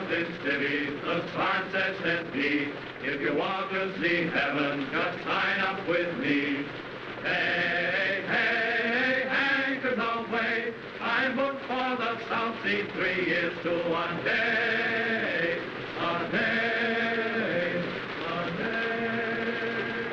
of this city, the sign says me. If you want to see heaven, just sign up with me. Hey, hey, anchors away. I booked for the South Sea 3 years to 1 day. A day, a day.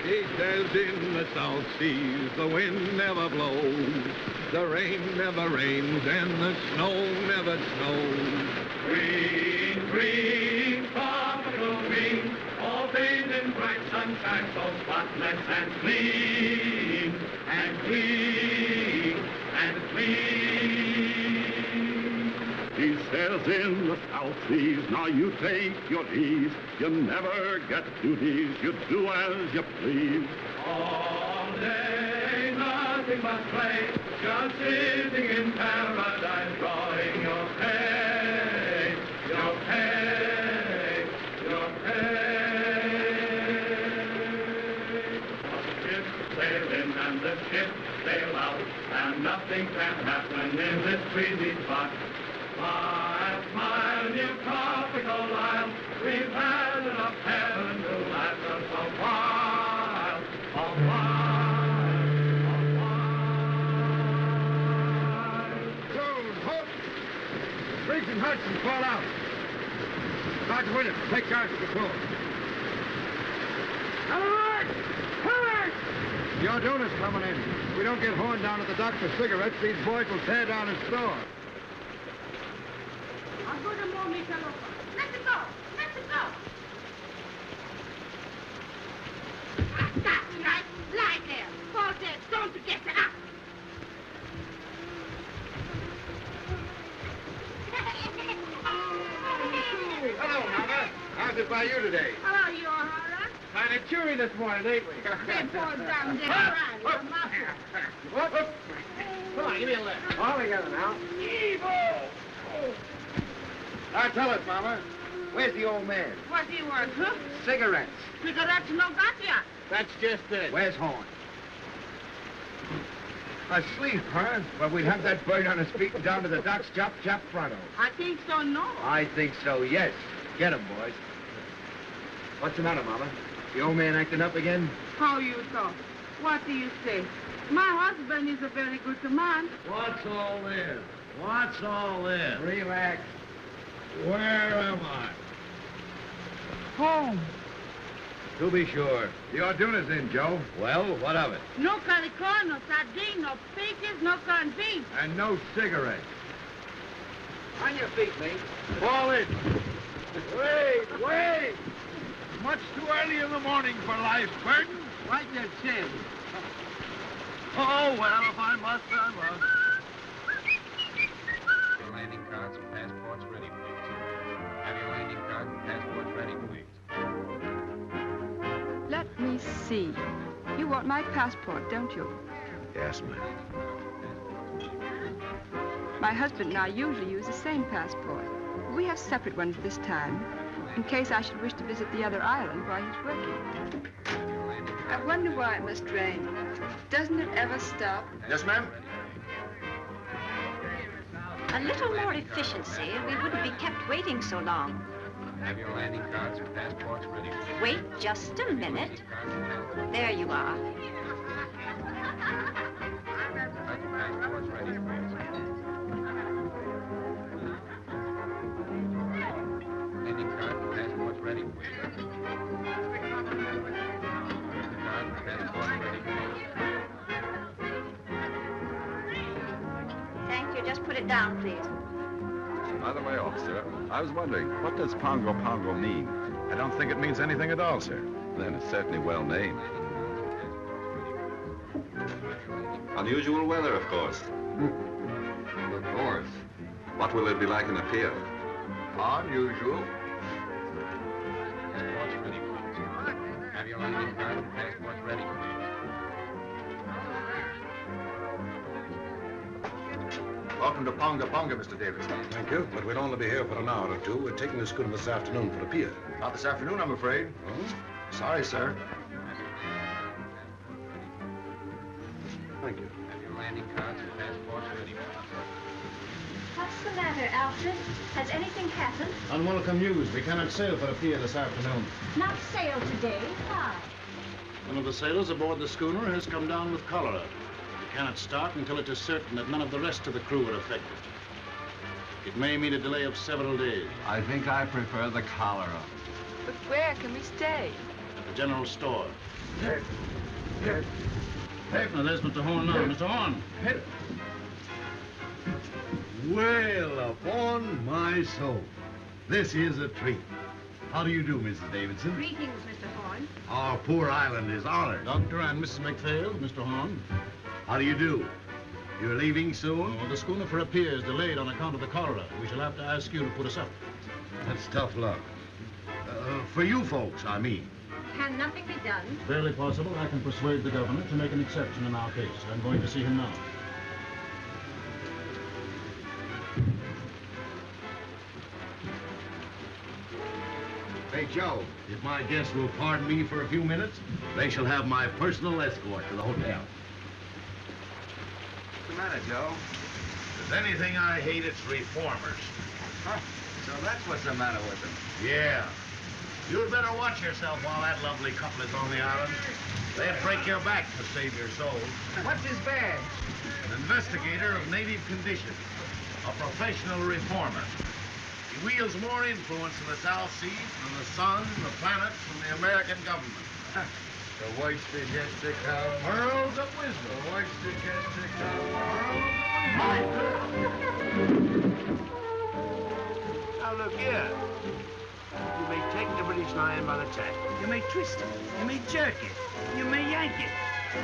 He says in the South Seas the wind never blows, the rain never rains, and the snow never snows. Green, green, tropical green, all bathed in bright sunshine, so spotless and clean, and clean, and clean. He says in the South Seas, now you take your ease, you never get duties, you do as you please. All day, nothing but play, just sitting in paradise, drawing your pay, your pay, your pay. The ship sail in and the ship sail out, and nothing can happen in this breezy spot. Smile, smile, you tropical isle, we've had enough heaven to last us a while, a while, a while. Joan, halt! Briggs and Huston, fall out. Dr. Williams, take charge of the crew. Alert! Alert! Your donor's coming in. If we don't get horned down at the dock for cigarettes, these boys will tear down his store. Let's go! Let's go! That's right. Lie there. Fall dead. Don't forget to act. Hello, Mama. How's it by you today? Hello, you all right? Kind of cheery this morning, ain't we? They fall down dead right. Whoop. Come on, give me a lift. All together now. Evil! Now tell us, Mama, where's the old man? What do you want, huh? Cigarettes. Cigarettes no got ya. That's just it. Where's Horn? Asleep, huh? Well, we'd have that bird on his feet and down to the docks, chop pronto. I think so, no. I think so, yes. Get him, boys. What's the matter, Mama? The old man acting up again? How you talk? What do you say? My husband is a very good man. What's all this? What's all this? Relax. Where am I? Home. To be sure. The Orduna's in, Joe. Well, what of it? No calico, no sardine, no peaches, no corned beef. And no cigarettes. On your feet, mate. Fall in. Wait! Much too early in the morning for life's burden. Wipe your chin. Oh, well, if I must, I must. Landing cards and passports ready, please. Have your landing card and passports ready, please. Let me see. You want my passport, don't you? Yes, ma'am. My husband and I usually use the same passport. We have separate ones this time, in case I should wish to visit the other island while he's working. I wonder why it must rain. Doesn't it ever stop? Yes, ma'am? A little more efficiency, and we wouldn't be kept waiting so long. Have your landing cards and passports ready, please. Wait just a minute. There you are. Have your passports ready, please. Landing card and passports ready, please. Landing card and passports ready, please. Thank you. Just put it down, please. By the way, officer, I was wondering, what does Pongo Pongo mean? I don't think it means anything at all, sir. Then it's certainly well named. Unusual weather, of course. Of course. What will it be like in a pier? Unusual. Passports ready, please. Have your landing card and passports ready, please. Welcome to Ponga Ponga, Mr. Davis. Thank you, but we'll only be here for an hour or two. We're taking the schooner this afternoon for a pier. Not this afternoon, I'm afraid. Oh? Sorry, sir. Thank you. Have your landing cards and passports ready, please. What's the matter, Alfred? Has anything happened? Unwelcome news. We cannot sail for the pier this afternoon. Not sail today. Why? One of the sailors aboard the schooner has come down with cholera. We cannot start until it is certain that none of the rest of the crew are affected. It may mean a delay of several days. I think I prefer the cholera. But where can we stay? At the general store. Hey, now there's Mr. Horn now. Mr. Horn. Well, upon my soul. This is a treat. How do you do, Mrs. Davidson? Greetings, Mr. Horn. Our poor island is honored. Doctor and Mrs. McPhail, Mr. Horn. How do you do? You're leaving soon? Oh, the schooner for a pier is delayed on account of the cholera. We shall have to ask you to put us up. That's tough luck. For you folks, I mean. Can nothing be done? Barely possible. I can persuade the governor to make an exception in our case. I'm going to see him now. Hey, Joe, if my guests will pardon me for a few minutes, they shall have my personal escort to the hotel. What's the matter, Joe? If there's anything I hate, it's reformers. Huh? So that's what's the matter with them. Yeah. You'd better watch yourself while that lovely couple is on the island. They'd break your back to save your soul. What's his badge? An investigator of native conditions. A professional reformer. He wields more influence in the South Seas than the sun, the planets, and the American government. The voice that has to come. Pearls of wisdom. The voice that has to come. Now look here. You may take the British Lion by the tail. You may twist it. You may jerk it. You may yank it.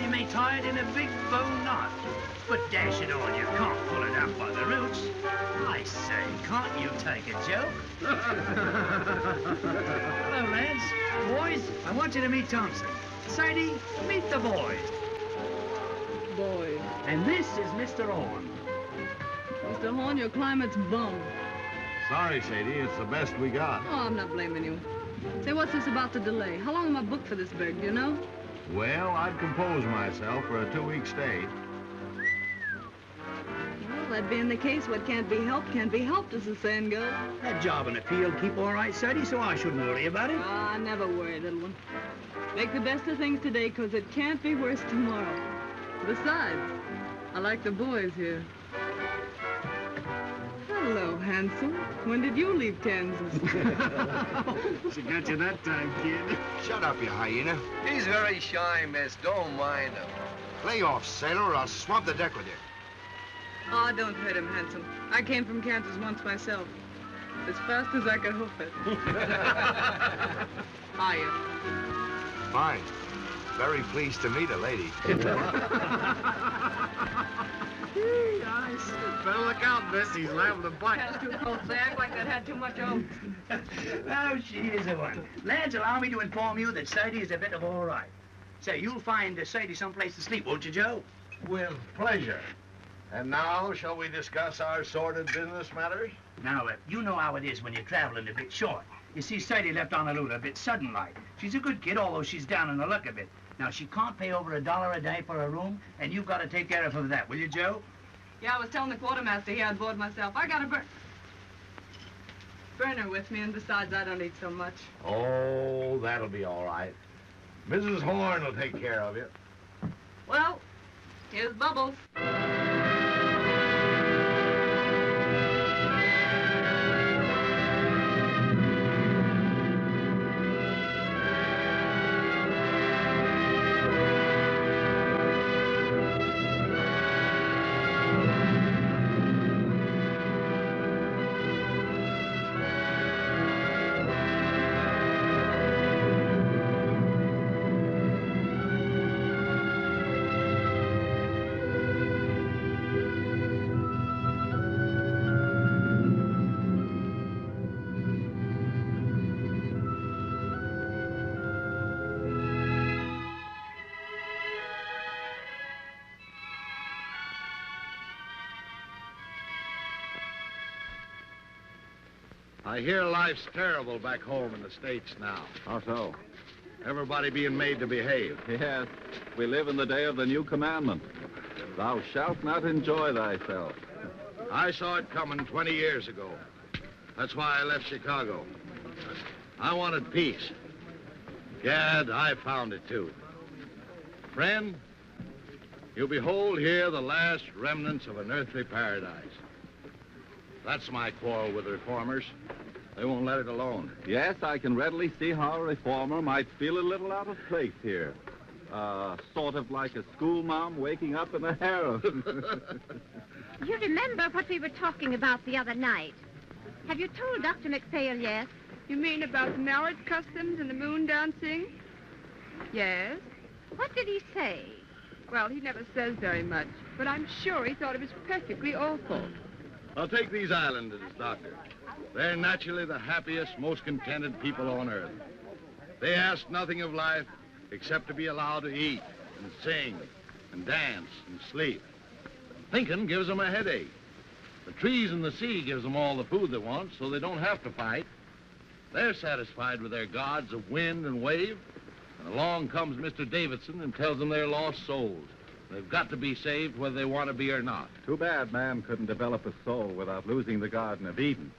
You may tie it in a big bow knot. But dash it all, you can't pull it out by the roots. I say, can't you take a joke? Hello, lads. Boys, I want you to meet Thompson. Sadie, meet the boys. Boy. And this is Mr. Horn. Mr. Horn, your climate's bum. Sorry, Sadie, it's the best we got. Oh, I'm not blaming you. Say, what's this about the delay? How long am I booked for this beg, do you know? Well, I'd compose myself for a 2-week stay. Well, that being the case, what can't be helped, as the saying goes. That job and appeal keep all right, Sadie, so I shouldn't worry about it. Ah, never worry, little one. Make the best of things today, 'cause it can't be worse tomorrow. Besides, I like the boys here. Hello, handsome. When did you leave Kansas? She got you that time, kid. Shut up, you hyena. He's very shy, miss. Don't mind him. Lay off, sailor, or I'll swab the deck with you. Oh, don't hurt him, handsome. I came from Kansas once myself. As fast as I could hoof it. Hiya. Fine. Very pleased to meet a lady. Nice. Better look out, miss. He's liable to bite. That's too cold. They act like they'd had too much oats. Oh, she is a one. Lads, allow me to inform you that Sadie is a bit of all right. Say, you'll find Sadie someplace to sleep, won't you, Joe? With pleasure. And now, shall we discuss our sordid business matters? Now, you know how it is when you're traveling a bit short. You see, Sadie left Honolulu a bit sudden-like. She's a good kid, although she's down in the luck a bit. Now, she can't pay over $1 a day for a room, and you've got to take care of her for that, will you, Joe? Yeah, I was telling the quartermaster here on board myself. I got a burner with me, and besides, I don't eat so much. Oh, that'll be all right. Mrs. Horn will take care of you. Well, here's Bubbles. I hear life's terrible back home in the States now. How so? Everybody being made to behave. Yes, we live in the day of the new commandment. Thou shalt not enjoy thyself. I saw it coming 20 years ago. That's why I left Chicago. I wanted peace. Gad, I found it too. Friend, you behold here the last remnants of an earthly paradise. That's my quarrel with the reformers. They won't let it alone. Yes, I can readily see how a reformer might feel a little out of place here. Sort of like a schoolma'am waking up in a harem. You remember what we were talking about the other night? Have you told Dr. McPhail yet? You mean about the marriage customs and the moon dancing? Yes. What did he say? Well, he never says very much, but I'm sure he thought it was perfectly awful. I'll take these islanders, Doctor. They're naturally the happiest, most contented people on earth. They ask nothing of life except to be allowed to eat and sing and dance and sleep. Thinking gives them a headache. The trees and the sea gives them all the food they want, so they don't have to fight. They're satisfied with their gods of wind and wave. And along comes Mr. Davidson and tells them they're lost souls. They've got to be saved whether they want to be or not. Too bad man couldn't develop a soul without losing the Garden of Eden.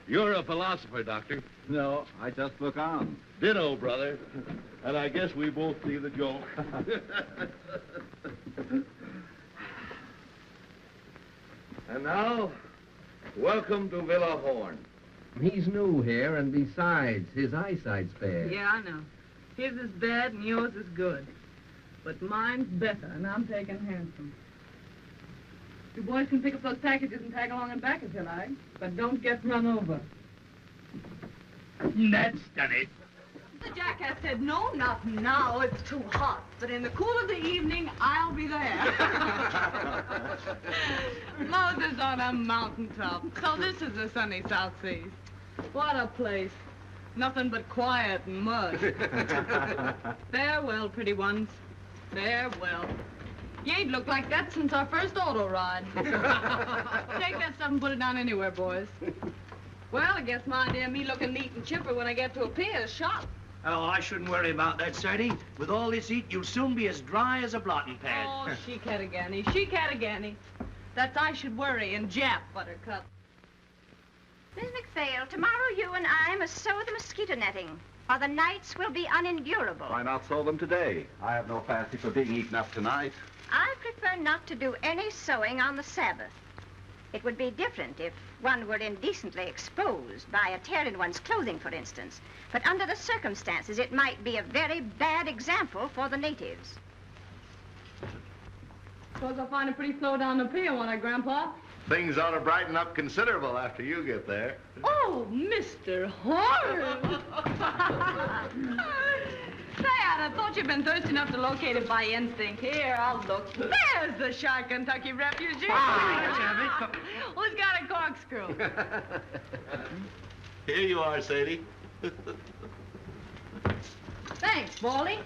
You're a philosopher, Doctor. No, I just look on. Ditto, brother. And I guess we both see the joke. And now, welcome to Villa Horn. He's new here, and besides, his eyesight's bad. Yeah, I know. His is bad and yours is good. But mine's better, and I'm taking handsome. You boys can pick up those packages and tag along and back if you like, but don't get run over. That's done it. The jackass said, no, not now, it's too hot. But in the cool of the evening, I'll be there. Moses on a mountaintop. So this is the sunny South Seas. What a place. Nothing but quiet and mud. Farewell, pretty ones. Farewell. You ain't looked like that since our first auto ride. Take that stuff and put it down anywhere, boys. Well, I guess my idea of me looking neat and chipper when I get to a pier is shot. Oh, I shouldn't worry about that, Sadie. With all this heat, you'll soon be as dry as a blotting pad. Oh, she-cat-a-ganny, she-cat-a-ganny. That's I should worry and Jap, Buttercup. Miss McPhail, tomorrow you and I must sew the mosquito netting, or the nights will be unendurable. Why not sew them today? I have no fancy for being eaten up tonight. I prefer not to do any sewing on the Sabbath. It would be different if one were indecently exposed by a tear in one's clothing, for instance. But under the circumstances, it might be a very bad example for the natives. Suppose I'll find it pretty slow down the pier, won't I, Grandpa? Things ought to brighten up considerable after you get there. Oh, Mr. Horace! Say, I'd have thought you'd been thirsty enough to locate it by instinct. Here, I'll look. There's the shy Kentucky refugee. Who's got a corkscrew? Here you are, Sadie. Thanks, Baldy.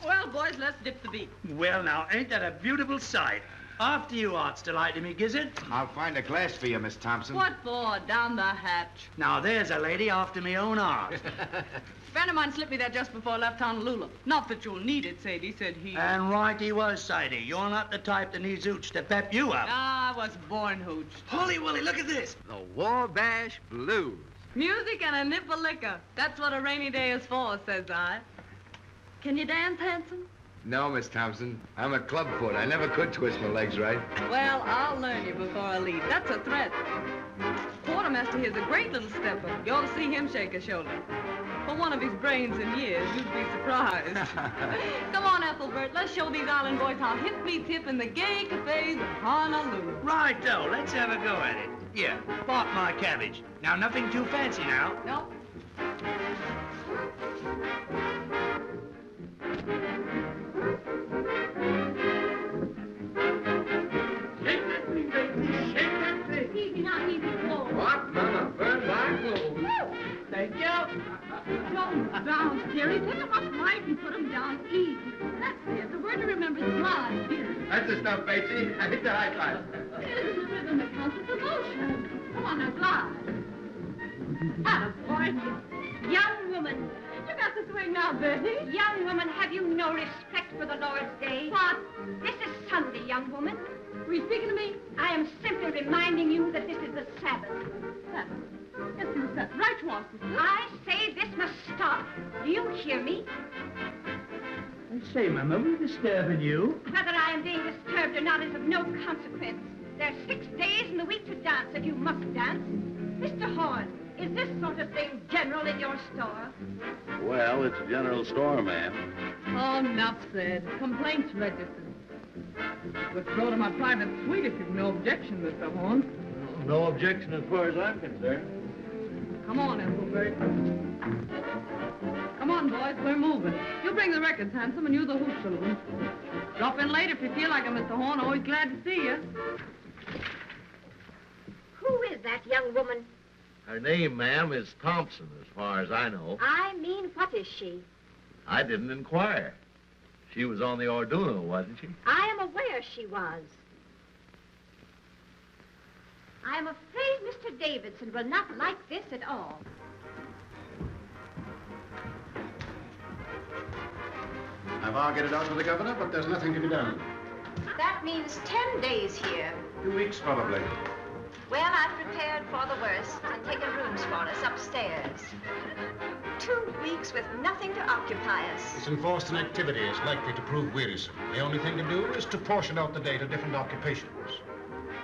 Well, boys, let's dip the beat. Well, now, ain't that a beautiful sight? After you, Art's delighted me, Gizzard. I'll find a glass for you, Miss Thompson. What for? Down the hatch. Now, there's a lady after me own art. A friend of mine slipped me that just before I left Honolulu. Not that you'll need it, Sadie, said he. And right he was, Sadie. You're not the type that needs hooch to pep you up. I was born hooched. Holy Willie, look at this. The Wabash Blues. Music and a nip of liquor. That's what a rainy day is for, says I. Can you dance, handsome? No, Miss Thompson. I'm a clubfoot. I never could twist my legs right. Well, I'll learn you before I leave. That's a threat. Quartermaster here's a great little stepper. You ought to see him shake a shoulder. For one of his brains and years, you'd be surprised. Come on, Ethelbert. Let's show these island boys how hip meets hip in the gay cafes of Honolulu. Right-o. Let's have a go at it. Here, part my cabbage. Now, nothing too fancy now. Nope. Easy now, easy, slow. What, Mama? Burn my clothes. Thank you. Don't down, dearie. Take them up right and put them down easy. That's it. The word to remember is glide, dear. That's the stuff, Batesy. I hit the high class. It isn't the rhythm that counts, it's the motion. Come on now, glide. Attaboy. Young woman, you got the swing now, Bertie. Young woman, have you no respect for the Lord's day? What? This is Sunday, young woman. Were you speaking to me? I am simply reminding you that this is the Sabbath. Sabbath? Yes, you said right, was I say this must stop. Do you hear me? I say, Mama, are we disturbing you? Whether I am being disturbed or not is of no consequence. There are 6 days in the week to dance if you must dance. Mr. Horn, is this sort of thing general in your store? Well, it's a general store, ma'am. Oh, enough said. Complaints registered. Let's go to my private suite if you've no objection, Mr. Horn. No objection as far as I'm concerned. Come on, Ethelbert. Come on, boys, we're moving. You bring the records, Handsome, and you the hoop children. Drop in later if you feel like it, Mr. Horn. Always glad to see you. Who is that young woman? Her name, ma'am, is Thompson, as far as I know. I mean, what is she? I didn't inquire. She was on the Orduno, wasn't she? I am aware she was. I am afraid Mr. Davidson will not like this at all. I've argued it out with the governor, but there's nothing to be done. That means 10 days here. 2 weeks, probably. Well, I've prepared for the worst and taken rooms for us upstairs. 2 weeks with nothing to occupy us. This enforced inactivity is likely to prove wearisome. The only thing to do is to portion out the day to different occupations.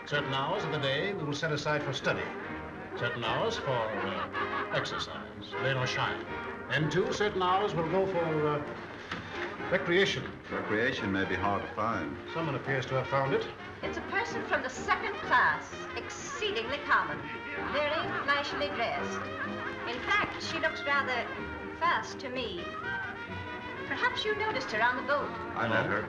Certain hours of the day we will set aside for study. Certain hours for exercise, rain or shine. Then, too, certain hours will go for recreation. Recreation may be hard to find. Someone appears to have found it. It's a person from the 2nd class, exceedingly common, very flashily dressed. In fact, she looks rather fast to me. Perhaps you noticed her on the boat. I met her.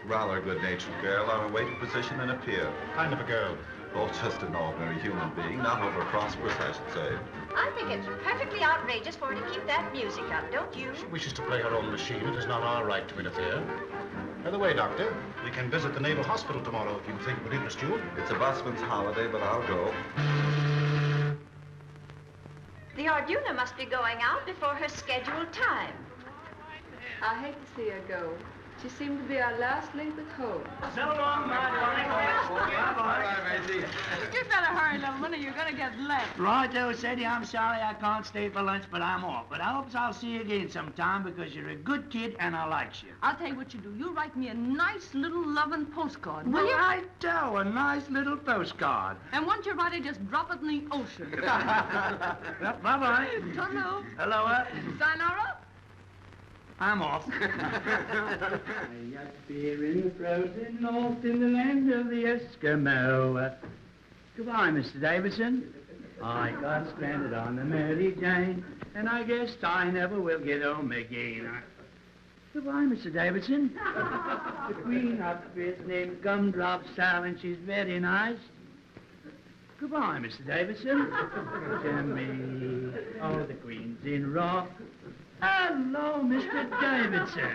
Rather a good-natured girl on a waiting position in a pier. Kind of a girl. Oh, just an ordinary human being, not over prosperous, I should say. I think it's perfectly outrageous for her to keep that music up, don't you? She wishes to play her own machine. It is not our right to interfere. By the way, Doctor, we can visit the Naval Hospital tomorrow if you think it would interest you. It's a busman's holiday, but I'll go. The Orduna must be going out before her scheduled time. I hate to see her go. She seemed to be our last link with hope. So long, my You better hurry, little one, or you're going to get left. Righto, Sadie, I'm sorry I can't stay for lunch, but I'm off. But I hope I'll see you again sometime because you're a good kid and I likes you. I'll tell you what you do. You write me a nice little loving postcard, will Well, you? righto, a nice little postcard. And once you write it, just drop it in the ocean. Well, bye-bye. Hello. Hello, Sayonara. I'm off. I up here in the frozen north in the land of the Eskimo. Goodbye, Mr. Davidson. I got stranded on the Mary Jane, and I guess I never will get home again. Goodbye, Mr. Davidson. The queen up here named Gumdrop Sal, and she's very nice. Goodbye, Mr. Davidson. Jimmy. Oh, the queen's in rock. Hello, Mr. Davidson.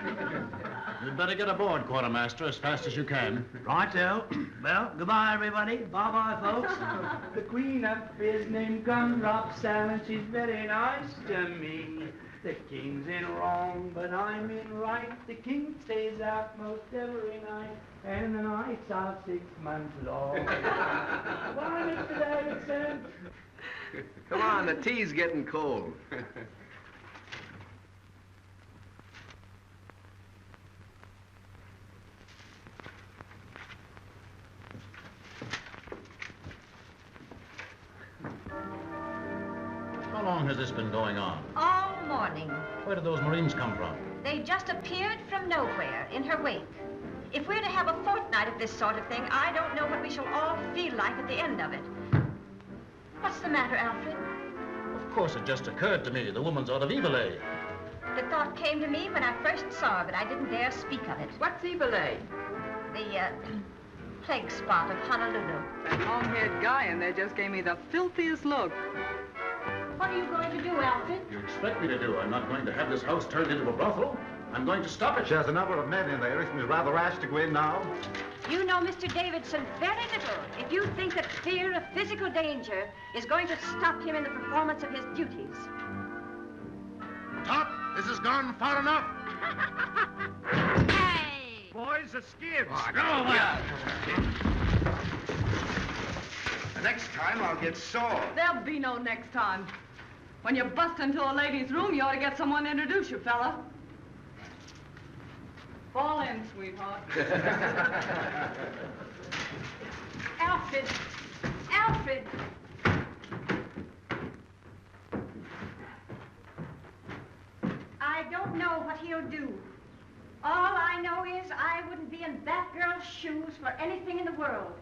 You'd better get aboard, Quartermaster, as fast as you can. Righto. Well, goodbye, everybody. Bye-bye, folks. The queen up is named Gumdrop Sal, and she's very nice to me. The king's in wrong, but I'm in right. The king stays out most every night, and the nights are 6 months long. Bye, Mr. Davidson. Come on, the tea's getting cold. How long has this been going on? All morning. Where did those Marines come from? They just appeared from nowhere in her wake. If we're to have a fortnight of this sort of thing, I don't know what we shall all feel like at the end of it. What's the matter, Alfred? Of course, it just occurred to me. The woman's out of Evillay. The thought came to me when I first saw her, but I didn't dare speak of it. What's Evillay? The, plague spot of Honolulu. That long-haired guy in there just gave me the filthiest look. What are you going to do, Alfred? You expect me to do? I'm not going to have this house turned into a brothel. I'm going to stop it. There's a number of men in there. It seems rather rash to go in now. You know Mr. Davidson very little if you think that fear of physical danger is going to stop him in the performance of his duties. Top This has gone far enough. Hey! Boys, the skids. Go away. Next time I'll get sore. There'll be no next time. When you bust into a lady's room, you ought to get someone to introduce you, fella. Fall in, sweetheart. Alfred! Alfred! I don't know what he'll do. All I know is I wouldn't be in that girl's shoes for anything in the world.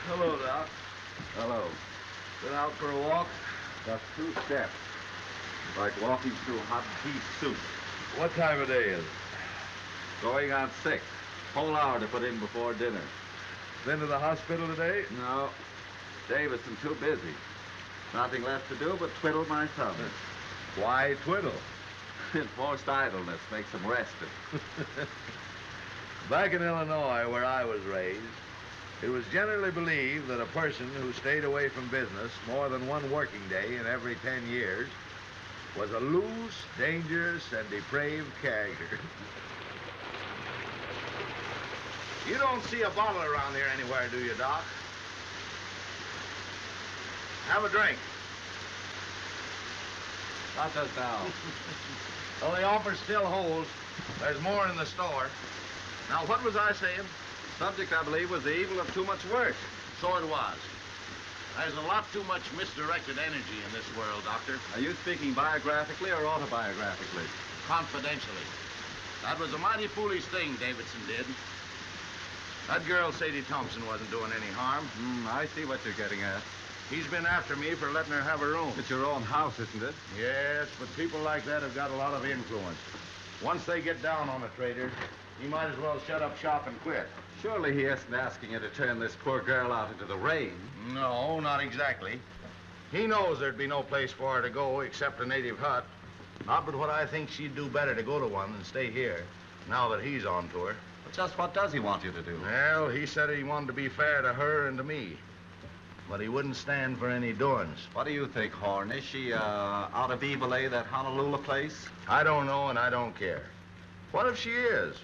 Hello, Doc. Hello. Been out for a walk? Just 2 steps. Like walking through hot beef soup. What time of day is it? Going on 6. Whole hour to put in before dinner. Been to the hospital today? No. Davison too busy. Nothing left to do but twiddle my thumb. Why twiddle? Enforced idleness makes him rested. Back in Illinois, where I was raised, it was generally believed that a person who stayed away from business more than one working day in every 10 years was a loose, dangerous, and depraved character. You don't see a bottle around here anywhere, do you, Doc? Have a drink. Not just now. Well, the offer still holds. There's more in the store. Now, what was I saying? Subject, I believe, was the evil of too much work. So it was. There's a lot too much misdirected energy in this world, Doctor. Are you speaking biographically or autobiographically? Confidentially. That was a mighty foolish thing Davidson did. That girl, Sadie Thompson, wasn't doing any harm. I see what you're getting at. He's been after me for letting her have her room. It's your own house, isn't it? Yes, but people like that have got a lot of influence. Once they get down on a trader, he might as well shut up shop and quit. Surely he isn't asking you to turn this poor girl out into the rain. No, not exactly. He knows there'd be no place for her to go except a native hut. Not but what I think she'd do better to go to one than stay here, now that he's on to her. But just what does he want you to do? Well, he said he wanted to be fair to her and to me. But he wouldn't stand for any doings. What do you think, Horn? Is she, out of Evil A, that Honolulu place? I don't know, and I don't care. What if she is?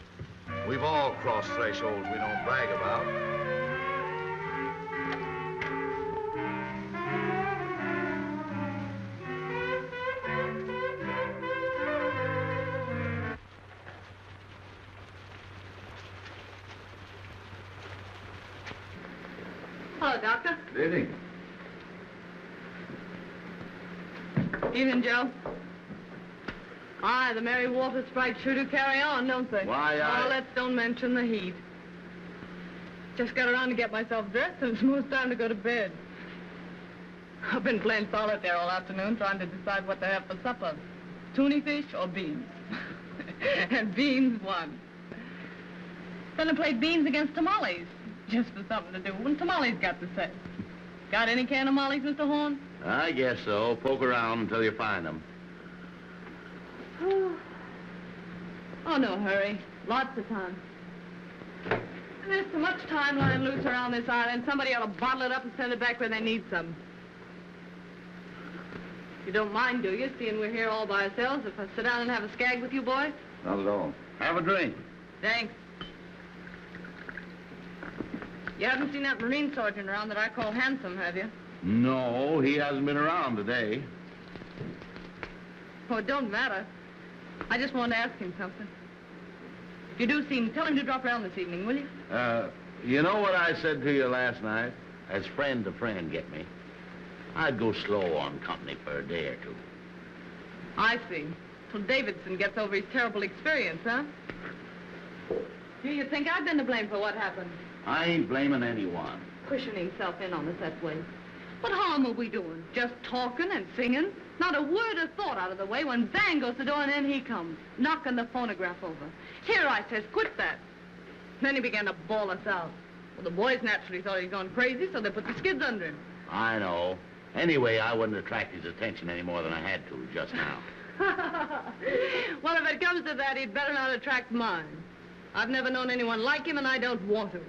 We've all crossed thresholds we don't brag about. Hello, Doctor. Good evening. Evening, Joe. Aye, the Mary Walter Sprite sure do carry on, don't they? Why, Oh, let's don't mention the heat. Just got around to get myself dressed, and it's most time to go to bed. I've been playing solitaire all afternoon, trying to decide what to have for supper. Tuna fish or beans? And beans won. Then I played beans against tamales, just for something to do, when tamales got to say. Got any can of mollies, Mr. Horn? I guess so. Poke around until you find them. Oh, no hurry. Lots of time. There's so much time lying loose around this island, somebody ought to bottle it up and send it back where they need some. You don't mind, do you, seeing we're here all by ourselves, if I sit down and have a skag with you boys? Not at all. Have a drink. Thanks. You haven't seen that Marine sergeant around that I call handsome, have you? No, he hasn't been around today. Oh, it don't matter. I just wanted to ask him something. If you do see him, tell him to drop around this evening, will you? You know what I said to you last night? As friend to friend, get me. I'd go slow on company for a day or two. I see. Till Davidson gets over his terrible experience, huh? You think I've been to blame for what happened? I ain't blaming anyone. Pushing himself in on us that way. What harm are we doing? Just talking and singing? Not a word of thought out of the way when bang goes the door and in he comes, knocking the phonograph over. Here, I says, quit that. Then he began to bawl us out. Well, the boys naturally thought he'd gone crazy, so they put the skids under him. I know. Anyway, I wouldn't attract his attention any more than I had to just now. Well, if it comes to that, he'd better not attract mine. I've never known anyone like him, and I don't want to.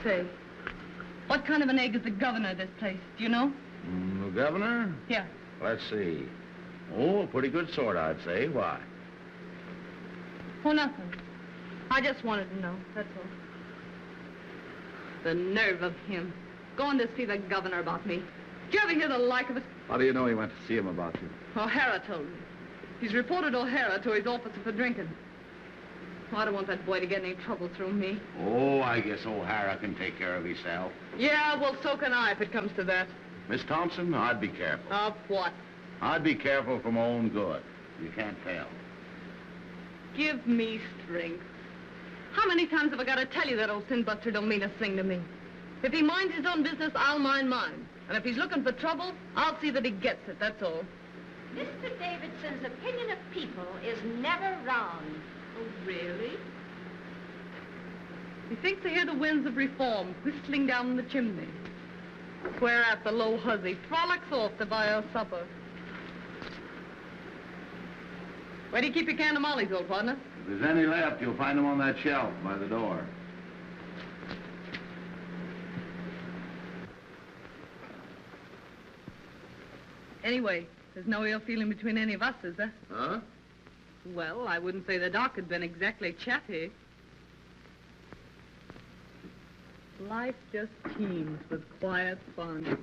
Say, what kind of an egg is the governor of this place? Do you know? The governor? Yeah. Let's see. Oh, a pretty good sort, I'd say. Why? Oh, nothing. I just wanted to know, that's all. The nerve of him. Going to see the governor about me. Did you ever hear the like of it? How do you know he went to see him about you? O'Hara told me. He's reported O'Hara to his officer for drinking. Oh, I don't want that boy to get any trouble through me. Oh, I guess O'Hara can take care of himself. Yeah, well, so can I if it comes to that. Miss Thompson, I'd be careful. Of what? I'd be careful for my own good. You can't tell. Give me strength. How many times have I got to tell you that old sin-buster don't mean a thing to me? If he minds his own business, I'll mind mine. And if he's looking for trouble, I'll see that he gets it, that's all. Mr. Davidson's opinion of people is never wrong. Oh, really? He thinks to hear the winds of reform whistling down the chimney. Whereat the low hussy frolics off to buy her supper. Where do you keep your can of mollies, old partner? If there's any left, you'll find them on that shelf by the door. Anyway, there's no ill feeling between any of us, is there? Huh? Well, I wouldn't say the doc had been exactly chatty. Life just teems with quiet fun.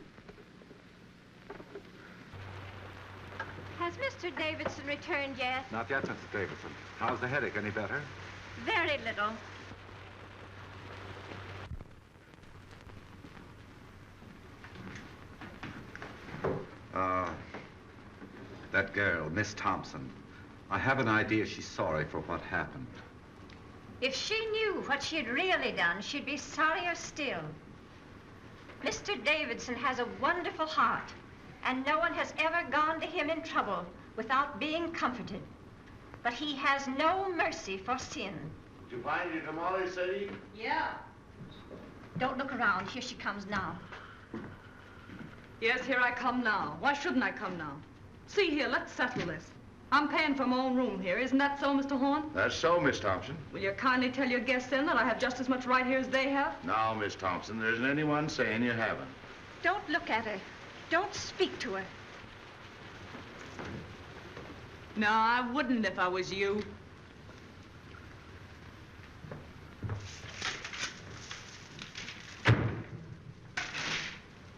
Has Mr. Davidson returned yet? Not yet, Mrs. Davidson. How's the headache? Any better? Very little. That girl, Miss Thompson. I have an idea she's sorry for what happened. If she knew what she had really done, she'd be sorrier still. Mr. Davidson has a wonderful heart, and no one has ever gone to him in trouble without being comforted. But he has no mercy for sin. Did you find your tamales, Sadie? Yeah. Don't look around. Here she comes now. Yes, here I come now. Why shouldn't I come now? See here, let's settle this. I'm paying for my own room here. Isn't that so, Mr. Horn? That's so, Miss Thompson. Will you kindly tell your guests then that I have just as much right here as they have? Now, Miss Thompson, there isn't anyone saying you haven't. Don't look at her. Don't speak to her. No, I wouldn't if I was you.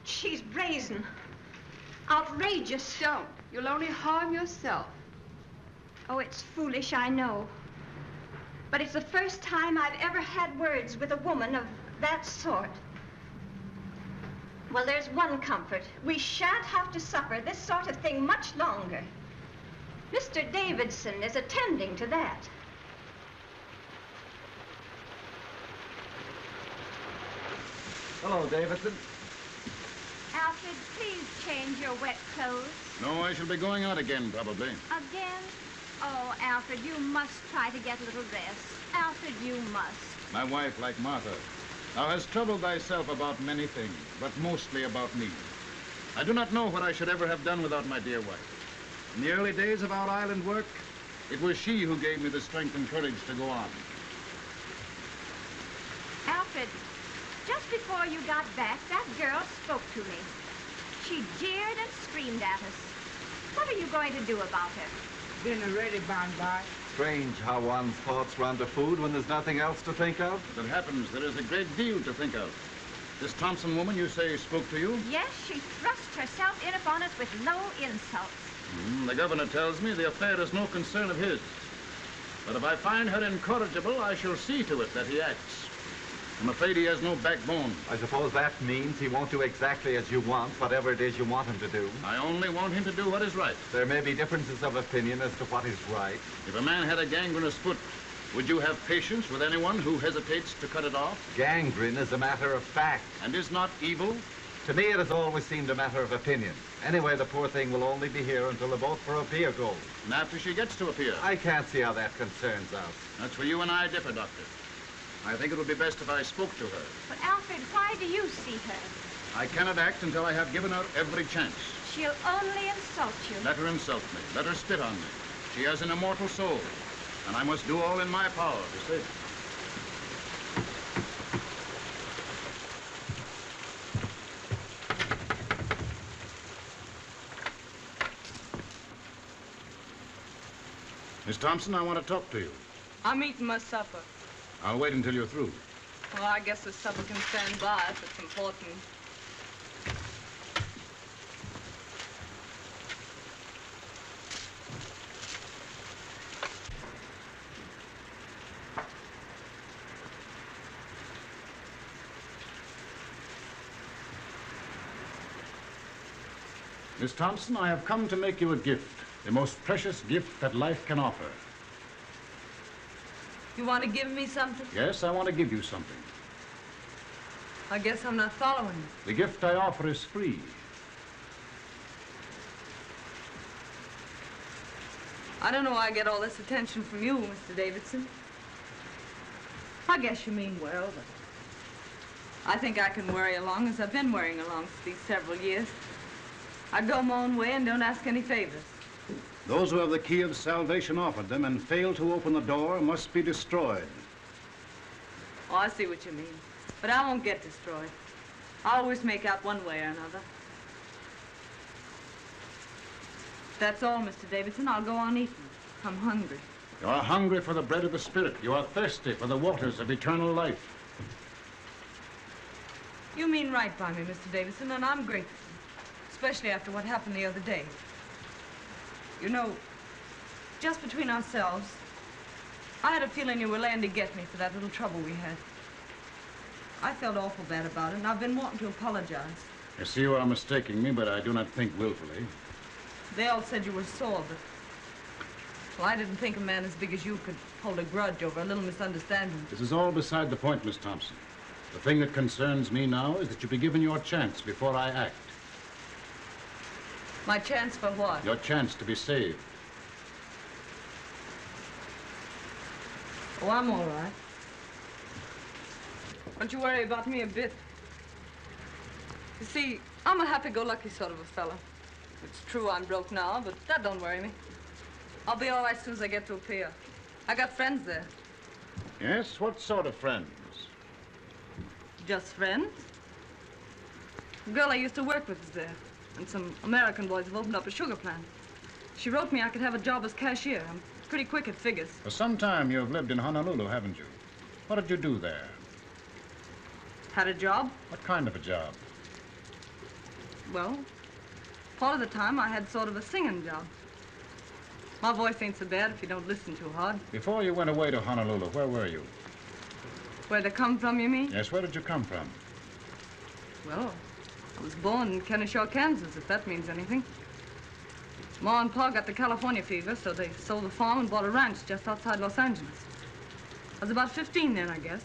She's brazen. Outrageous. Don't. You'll only harm yourself. Oh, it's foolish, I know. But it's the first time I've ever had words with a woman of that sort. Well, there's one comfort. We shan't have to suffer this sort of thing much longer. Mr. Davidson is attending to that. Hello, Davidson. Alfred, please change your wet clothes. No, I shall be going out again, probably. Again? Oh, Alfred, you must try to get a little rest. Alfred, you must. My wife, like Martha, thou hast troubled thyself about many things, but mostly about me. I do not know what I should ever have done without my dear wife. In the early days of our island work, it was she who gave me the strength and courage to go on. Alfred, just before you got back, that girl spoke to me. She jeered and screamed at us. What are you going to do about her? Dinner ready, by. Strange how one's thoughts run to food when there's nothing else to think of. As it happens, there is a great deal to think of. This Thompson woman, you say, spoke to you? Yes, she thrust herself in upon us with low insults. The governor tells me the affair is no concern of his. But if I find her incorrigible, I shall see to it that he acts. I'm afraid he has no backbone. I suppose that means he won't do exactly as you want, whatever it is you want him to do. I only want him to do what is right. There may be differences of opinion as to what is right. If a man had a gangrenous foot, would you have patience with anyone who hesitates to cut it off? Gangrene is a matter of fact. And is not evil? To me, it has always seemed a matter of opinion. Anyway, the poor thing will only be here until the boat for Apia goes. And after she gets to Apia? I can't see how that concerns us. That's where you and I differ, Doctor. I think it would be best if I spoke to her. But, Alfred, why do you see her? I cannot act until I have given her every chance. She'll only insult you. Let her insult me. Let her spit on me. She has an immortal soul, and I must do all in my power to save her. Miss Thompson, I want to talk to you. I'm eating my supper. I'll wait until you're through. Well, I guess the supper can stand by if it's important. Miss Thompson, I have come to make you a gift, the most precious gift that life can offer. You want to give me something? Yes, I want to give you something. I guess I'm not following you. The gift I offer is free. I don't know why I get all this attention from you, Mr. Davidson. I guess you mean well, but I think I can worry along as I've been worrying along for these several years. I go my own way and don't ask any favors. Those who have the key of salvation offered them and fail to open the door must be destroyed. Oh, I see what you mean. But I won't get destroyed. I always make out one way or another. That's all, Mr. Davidson. I'll go on eating. I'm hungry. You are hungry for the bread of the Spirit. You are thirsty for the waters of eternal life. You mean right by me, Mr. Davidson, and I'm grateful. Especially after what happened the other day. You know, just between ourselves, I had a feeling you were laying to get me for that little trouble we had. I felt awful bad about it, and I've been wanting to apologize. I see you are mistaking me, but I do not think willfully. They all said you were sore, but... Well, I didn't think a man as big as you could hold a grudge over a little misunderstanding. This is all beside the point, Miss Thompson. The thing that concerns me now is that you be given your chance before I act. My chance for what? Your chance to be saved. Oh, I'm all right. Don't you worry about me a bit. You see, I'm a happy-go-lucky sort of a fella. It's true I'm broke now, but that don't worry me. I'll be all right as soon as I get to Apia. I got friends there. Yes? What sort of friends? Just friends. The girl I used to work with is there. And some American boys have opened up a sugar plant. She wrote me I could have a job as cashier. I'm pretty quick at figures. For some time you've lived in Honolulu, haven't you? What did you do there? Had a job? What kind of a job? Well, part of the time I had sort of a singing job. My voice ain't so bad if you don't listen too hard. Before you went away to Honolulu, where were you? Where they come from, you mean? Yes, where did you come from? Well, I was born in Kennesaw, Kansas, if that means anything. Ma and Pa got the California fever, so they sold the farm and bought a ranch just outside Los Angeles. I was about 15 then, I guess.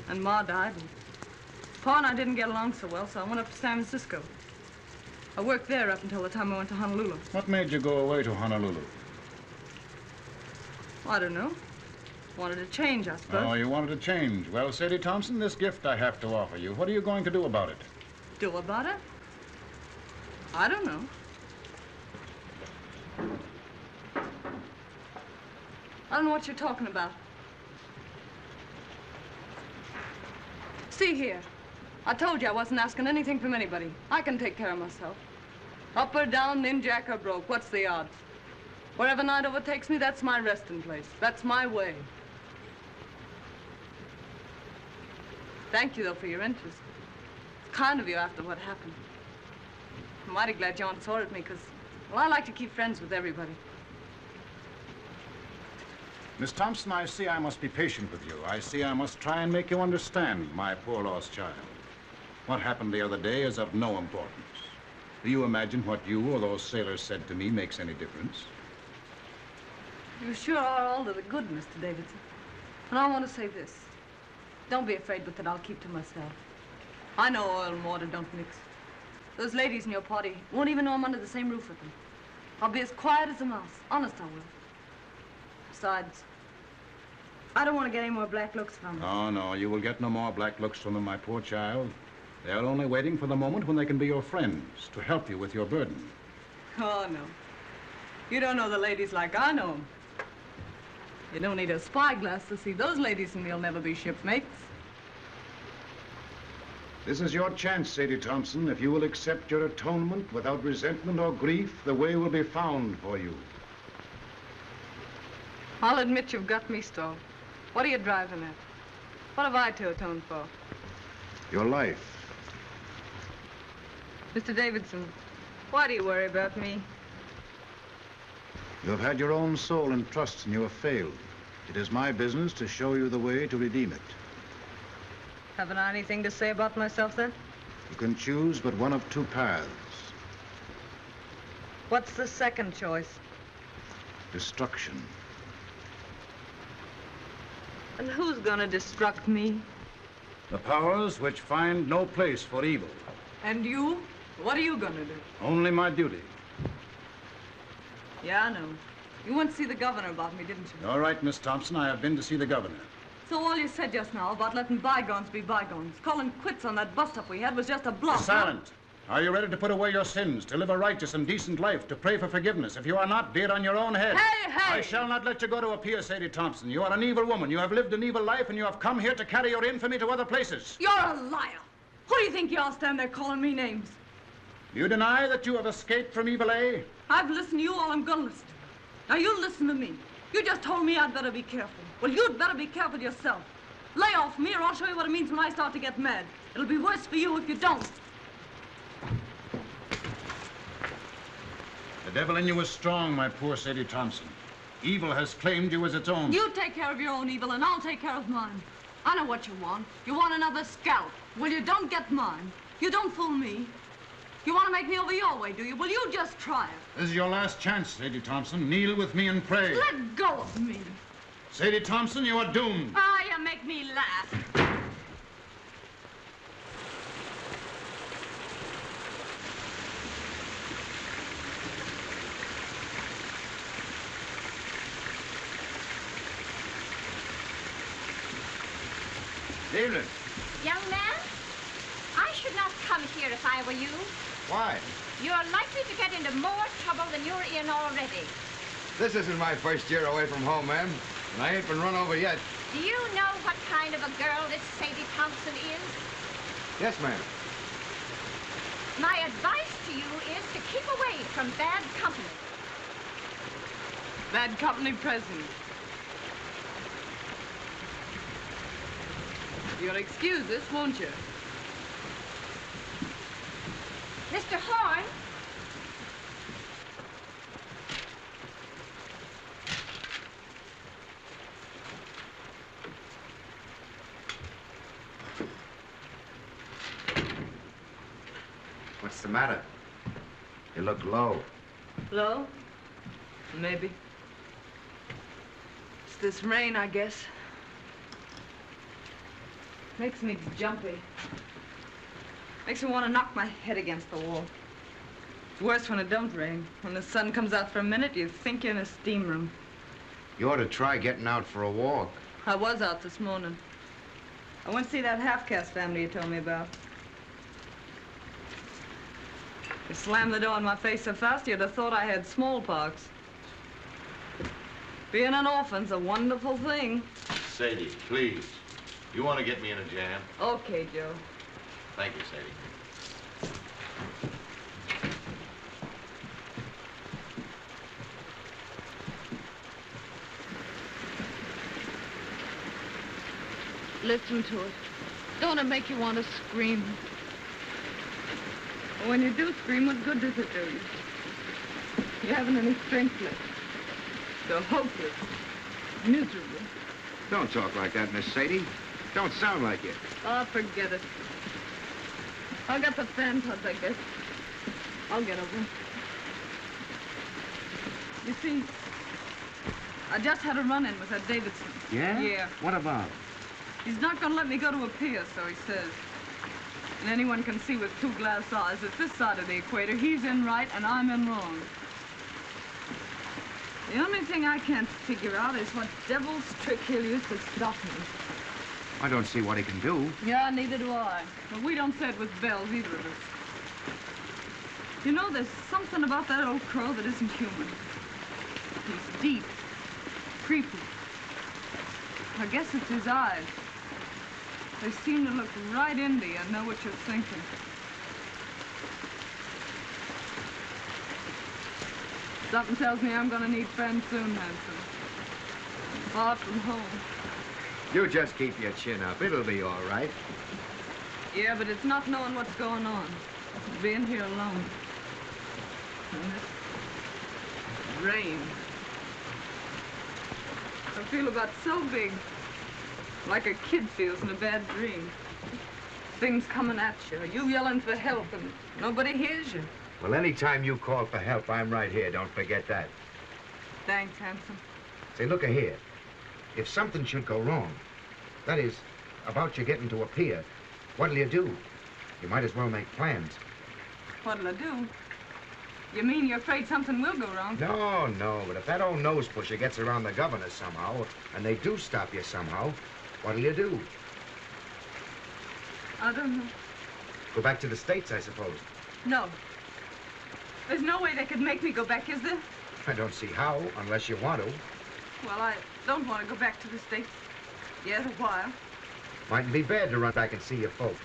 And Ma died, and Pa and I didn't get along so well, so I went up to San Francisco. I worked there up until the time I went to Honolulu. What made you go away to Honolulu? I don't know. Wanted to change, I suppose. Oh, you wanted to change. Well, Sadie Thompson, this gift I have to offer you. What are you going to do about it? Do about it? I don't know. I don't know what you're talking about. See here. I told you I wasn't asking anything from anybody. I can take care of myself. Up or down, ninjack or broke, what's the odds? Wherever night overtakes me, that's my resting place. That's my way. Thank you, though, for your interest. It's kind of you after what happened. I'm mighty glad you aren't sore at me, because, well, I like to keep friends with everybody. Miss Thompson, I see I must be patient with you. I see I must try and make you understand my poor lost child. What happened the other day is of no importance. Do you imagine what you or those sailors said to me makes any difference? You sure are all to the good, Mr. Davidson. And I want to say this. Don't be afraid with it. I'll keep to myself. I know oil and water don't mix. Those ladies in your party won't even know I'm under the same roof with them. I'll be as quiet as a mouse. Honest, I will. Besides, I don't want to get any more black looks from them. Oh, no, you will get no more black looks from them, my poor child. They're only waiting for the moment when they can be your friends, to help you with your burden. Oh, no. You don't know the ladies like I know them. You don't need a spyglass to see those ladies, and you'll never be shipmates. This is your chance, Sadie Thompson. If you will accept your atonement without resentment or grief, the way will be found for you. I'll admit you've got me stalled. What are you driving at? What have I to atone for? Your life. Mr. Davidson, why do you worry about me? You have had your own soul in trust and you have failed. It is my business to show you the way to redeem it. Haven't I anything to say about myself, then? You can choose but one of two paths. What's the second choice? Destruction. And who's gonna destruct me? The powers which find no place for evil. And you? What are you gonna do? Only my duty. Yeah, I know. You went to see the governor about me, didn't you? All right, Miss Thompson, I have been to see the governor. So all you said just now about letting bygones be bygones, calling quits on that bust-up we had was just a bluff. Silent. Are you ready to put away your sins, to live a righteous and decent life, to pray for forgiveness? If you are not, be it on your own head. Hey, hey! I shall not let you go to appear, Sadie Thompson. You are an evil woman. You have lived an evil life, and you have come here to carry your infamy to other places. You're a liar. Who do you think you are standing there calling me names? Do you deny that you have escaped from evil A? I've listened to you all I'm gonna listen to. Now you listen to me. You just told me I'd better be careful. Well, you'd better be careful yourself. Lay off me, or I'll show you what it means when I start to get mad. It'll be worse for you if you don't. The devil in you is strong, my poor Sadie Thompson. Evil has claimed you as its own. You take care of your own evil, and I'll take care of mine. I know what you want. You want another scalp. Well, you don't get mine. You don't fool me. You want to make me over your way, do you? Well, you just try it. This is your last chance, Sadie Thompson. Kneel with me and pray. Let go of me. Sadie Thompson, you are doomed. Ah, you make me laugh. Evening. Young man, I should not come here if I were you. Why? You're likely to get into more trouble than you're in already. This isn't my first year away from home, ma'am. And I ain't been run over yet. Do you know what kind of a girl this Sadie Thompson is? Yes, ma'am. My advice to you is to keep away from bad company. Bad company present. You'll excuse this, won't you? Mr. Horn? What's the matter? You look low. Low? Maybe. It's this rain, I guess. Makes me jumpy. Makes me want to knock my head against the wall. It's worse when it don't rain. When the sun comes out for a minute, you think you're in a steam room. You ought to try getting out for a walk. I was out this morning. I went to see that half-caste family you told me about. They slammed the door in my face so fast you'd have thought I had smallpox. Being an orphan's a wonderful thing. Sadie, please. You want to get me in a jam? Okay, Joe. Thank you, Sadie. Listen to it. Don't it make you want to scream? When you do scream, what good does it do you? You haven't any strength left. So hopeless. Miserable. Don't talk like that, Miss Sadie. Don't sound like it. Oh, forget it. I got the fan touch, I guess. I'll get over it. You see, I just had a run-in with that Davidson. Yeah? Yeah. What about? He's not going to let me go to a pier, so he says. And anyone can see with 2 glass eyes that this side of the equator, he's in right and I'm in wrong. The only thing I can't figure out is what devil's trick he'll use to stop me. I don't see what he can do. Yeah, neither do I. But we don't say it with bells, either of us. You know, there's something about that old crow that isn't human. He's deep, creepy. I guess it's his eyes. They seem to look right into you and know what you're thinking. Something tells me I'm gonna need friends soon, Hanson. Far from home. You just keep your chin up. It'll be all right. Yeah, but it's not knowing what's going on. It's being here alone. And this rain. I feel about so big, like a kid feels in a bad dream. Things coming at you, you yelling for help, and nobody hears you. Well, anytime you call for help, I'm right here. Don't forget that. Thanks, Hanson. Say, look here. If something should go wrong, that is, about you getting to a pier, what'll you do? You might as well make plans. What'll I do? You mean you're afraid something will go wrong? No, but if that old nose pusher gets around the governor somehow, and they do stop you somehow, what'll you do? I don't know. Go back to the States, I suppose. No. There's no way they could make me go back, is there? I don't see how, unless you want to. Well, I don't want to go back to the States yet a while. Mightn't be bad to run back and see your folks.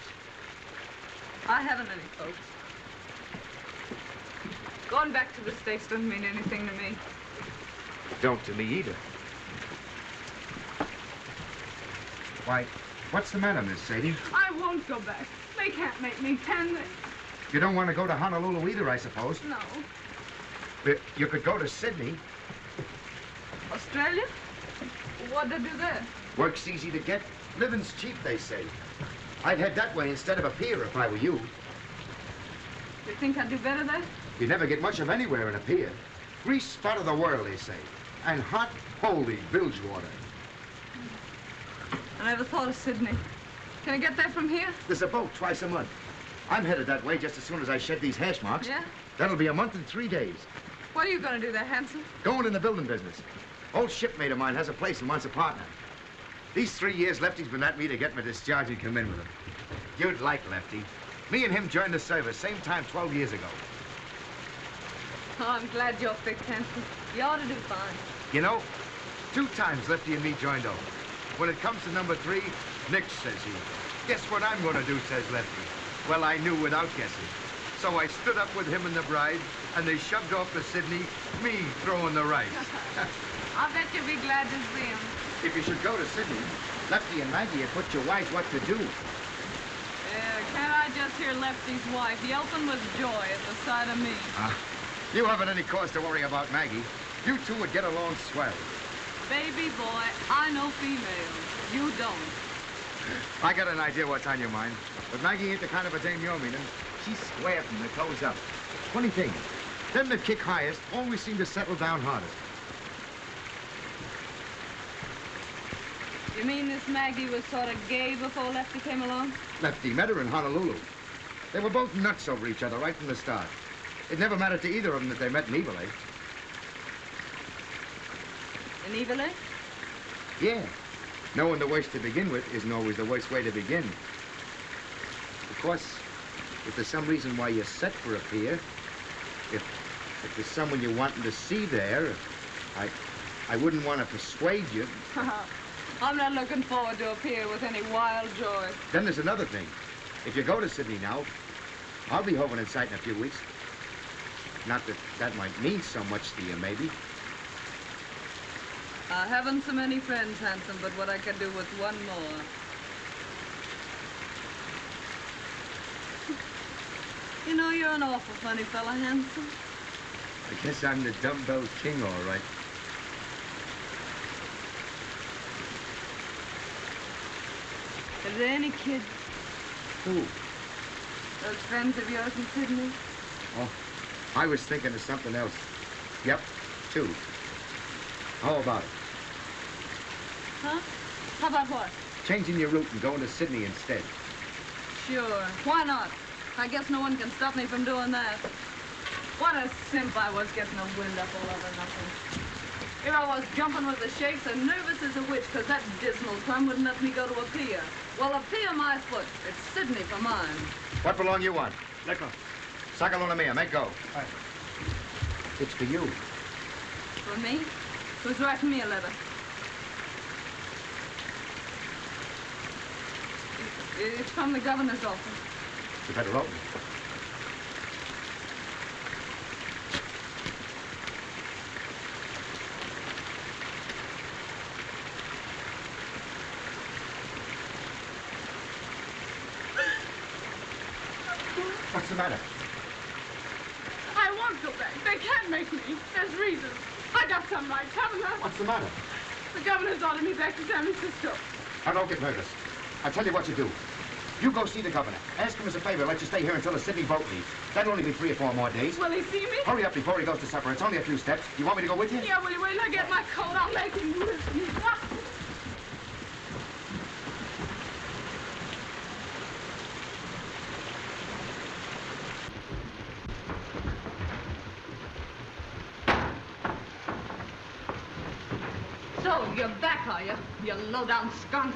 I haven't any folks. Going back to the States doesn't mean anything to me. Don't to me either. Why, what's the matter, Miss Sadie? I won't go back. They can't make me, can they? You don't want to go to Honolulu either, I suppose. No. But you could go to Sydney. Australia? What'd they do there? Work's easy to get. Living's cheap, they say. I'd head that way instead of a pier if I were you. You think I'd do better there? You never get much of anywhere in a pier. Grease spot of the world, they say. And hot, holy bilge water. I never thought of Sydney. Can I get there from here? There's a boat twice a month. I'm headed that way just as soon as I shed these hash marks. Yeah? That'll be a month and 3 days. What are you going to do there, Hanson? Going in the building business. Old shipmate of mine has a place and wants a partner. These 3 years, Lefty's been at me to get my discharge and come in with him. You'd like Lefty. Me and him joined the service, same time 12 years ago. Oh, I'm glad you're fixed, Hanson. You ought to do fine. You know, 2 times Lefty and me joined over. When it comes to number 3, Nix, says he. Guess what I'm going to do, says Lefty. Well, I knew without guessing. So I stood up with him and the bride, and they shoved off to Sydney, me throwing the rice. I bet you'll be glad to see him. If you should go to Sydney, Lefty and Maggie had put you wise what to do. Yeah, can't I just hear Lefty's wife yelping with joy at the sight of me? You haven't any cause to worry about Maggie. You two would get along swell. Baby boy, I know females. You don't. I got an idea what's on your mind. But Maggie ain't the kind of a dame you're meaning. She's square from the toes up. Funny thing, them that kick highest always seem to settle down hardest. You mean this Maggie was sort of gay before Lefty came along? Lefty met her in Honolulu. They were both nuts over each other right from the start. It never mattered to either of them that they met in Evil, eh? In Evil, eh? Yeah. Knowing the worst to begin with isn't always the worst way to begin. Of course, if there's some reason why you're set for a pier, if there's someone you're wanting to see there, I wouldn't want to persuade you. I'm not looking forward to a pier with any wild joy. Then there's another thing. If you go to Sydney now, I'll be hovering in sight in a few weeks. Not that that might mean so much to you, maybe. I haven't so many friends, Hanson, but what I could do with one more. You know, you're an awful funny fella, Hanson. I guess I'm the dumbbell king, all right. Are there any kids? Who? Those friends of yours in Sydney? Oh, I was thinking of something else. Yep, 2. How about it? Huh? How about what? Changing your route and going to Sydney instead. Sure. Why not? I guess no one can stop me from doing that. What a simp I was getting a wind up all over nothing. Here I was jumping with the shakes and nervous as a witch because that dismal plum wouldn't let me go to a pier. Well, a pier my foot. It's Sydney for mine. What belong you want? Liquor. Sakaluna mia, make go. Right. It's for you. For me? Who's writing me a letter? It's from the governor's office. You better open it. What's the matter? I won't go back. They can't make me. There's reasons. I got some rights, haven't I? What's the matter? The governor's ordered me back to San Francisco. Now, don't get nervous. I'll tell you what you do. You go see the governor. Ask him as a favor to let you stay here until the Sydney boat leaves. That'll only be 3 or 4 more days. Will he see me? Hurry up before he goes to supper. It's only a few steps. You want me to go with you? Yeah, will you wait till I get my coat? I'll make him with me. So, you're back, are you? You low-down skunk.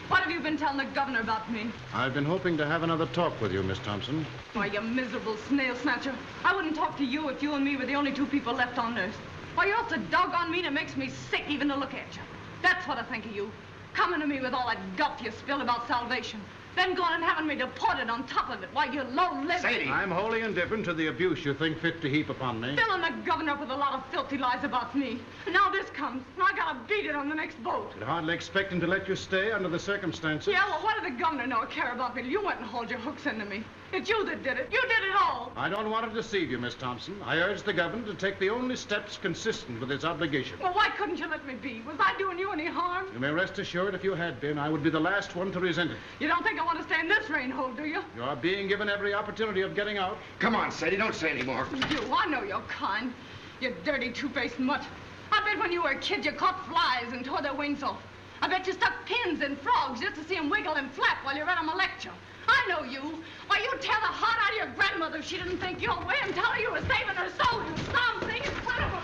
What have you been telling the governor about me? I've been hoping to have another talk with you, Miss Thompson. Why, you miserable snail snatcher. I wouldn't talk to you if you and me were the only 2 people left on Earth. Why, you're so doggone mean it makes me sick even to look at you. That's what I think of you. Coming to me with all that guff you spilled about salvation. Then going and having me deported on top of it. Why, you low-lived... Sadie! I'm wholly indifferent to the abuse you think fit to heap upon me. Filling the governor up with a lot of filthy lies about me. And now this comes, and I gotta beat it on the next boat. I'd hardly expect him to let you stay under the circumstances. Yeah, well, what did the governor know or care about me? You went and hauled your hooks into me. It's you that did it. You did it all. I don't want to deceive you, Miss Thompson. I urge the governor to take the only steps consistent with his obligation. Well, why couldn't you let me be? Was I doing you any harm? You may rest assured if you had been, I would be the last one to resent it. You don't think I want to stay in this rain hole, do you? You are being given every opportunity of getting out. Come on, Sadie, don't say any more. You, I know you're kind. You dirty, two-faced mutt. I bet when you were a kid you caught flies and tore their wings off. I bet you stuck pins in frogs just to see them wiggle and flap while you read them a lecture. I know you. Why, you'd tear the heart out of your grandmother if she didn't think your way and tell her you were saving her soul, you something in front of her.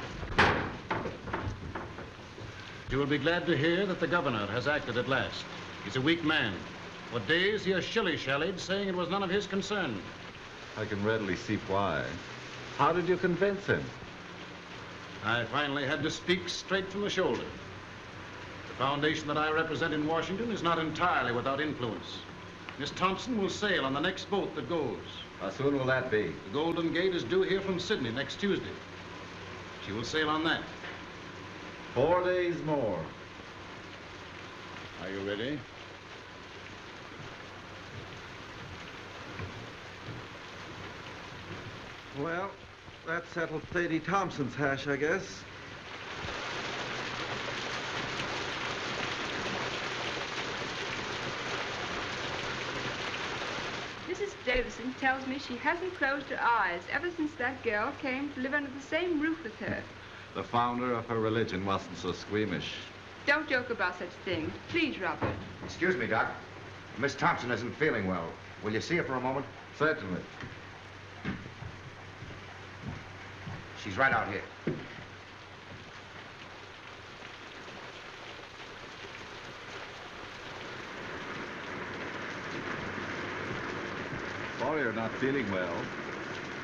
You will be glad to hear that the governor has acted at last. He's a weak man. For days he has shilly-shallied, saying it was none of his concern. I can readily see why. How did you convince him? I finally had to speak straight from the shoulder. The foundation that I represent in Washington is not entirely without influence. Miss Thompson will sail on the next boat that goes. How soon will that be? The Golden Gate is due here from Sydney next Tuesday. She will sail on that. 4 days more. Are you ready? Well, that settles Sadie Thompson's hash, I guess. Mrs. Davison tells me she hasn't closed her eyes ever since that girl came to live under the same roof with her. The founder of her religion wasn't so squeamish. Don't joke about such things. Please, Robert. Excuse me, Doc. Miss Thompson isn't feeling well. Will you see her for a moment? Certainly. She's right out here. Sorry you're not feeling well.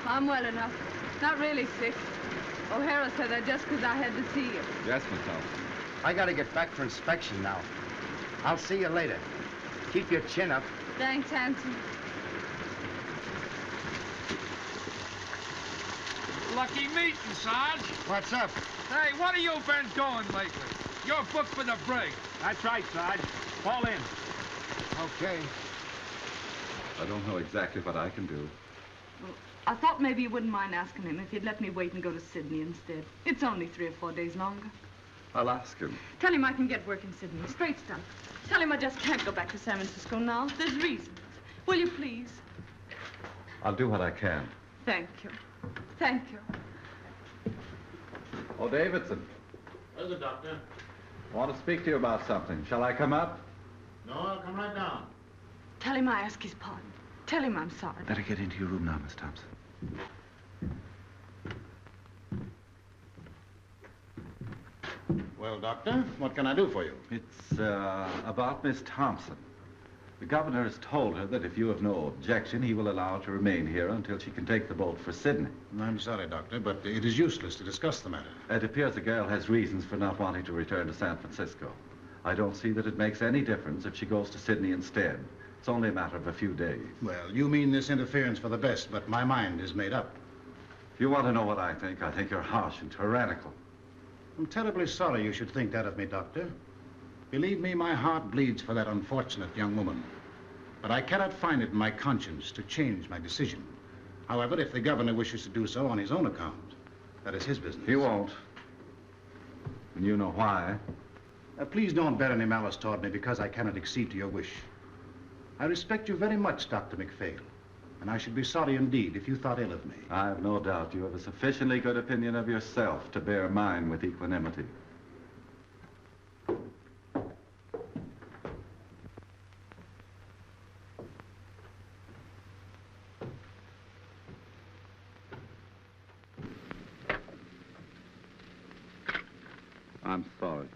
I'm well enough. Not really sick. O'Hara said that just because I had to see you. Yes, Miss Thompson. I gotta get back for inspection now. I'll see you later. Keep your chin up. Thanks, Hanson. Lucky meeting, Sarge. What's up? Hey, what have you been doing lately? You're booked for the brig. That's right, Sarge. Fall in. Okay. I don't know exactly what I can do. Well, I thought maybe you wouldn't mind asking him if he'd let me wait and go to Sydney instead. It's only 3 or 4 days longer. I'll ask him. Tell him I can get work in Sydney. Straight stuff. Tell him I just can't go back to San Francisco now. There's reasons. Will you please? I'll do what I can. Thank you. Thank you. Oh, Davidson. Where's the doctor? I want to speak to you about something. Shall I come up? No, I'll come right down. Tell him I ask his pardon. Tell him I'm sorry. Better get into your room now, Miss Thompson. Well, Doctor, what can I do for you? It's about Miss Thompson. The governor has told her that if you have no objection, he will allow her to remain here until she can take the boat for Sydney. I'm sorry, Doctor, but it is useless to discuss the matter. It appears the girl has reasons for not wanting to return to San Francisco. I don't see that it makes any difference if she goes to Sydney instead. It's only a matter of a few days. Well, you mean this interference for the best, but my mind is made up. If you want to know what I think you're harsh and tyrannical. I'm terribly sorry you should think that of me, Doctor. Believe me, my heart bleeds for that unfortunate young woman. But I cannot find it in my conscience to change my decision. However, if the governor wishes to do so on his own account, that is his business. He won't. And you know why. Please don't bear any malice toward me because I cannot accede to your wish. I respect you very much, Dr. McPhail, and I should be sorry indeed if you thought ill of me. I have no doubt you have a sufficiently good opinion of yourself to bear mine with equanimity. I'm sorry.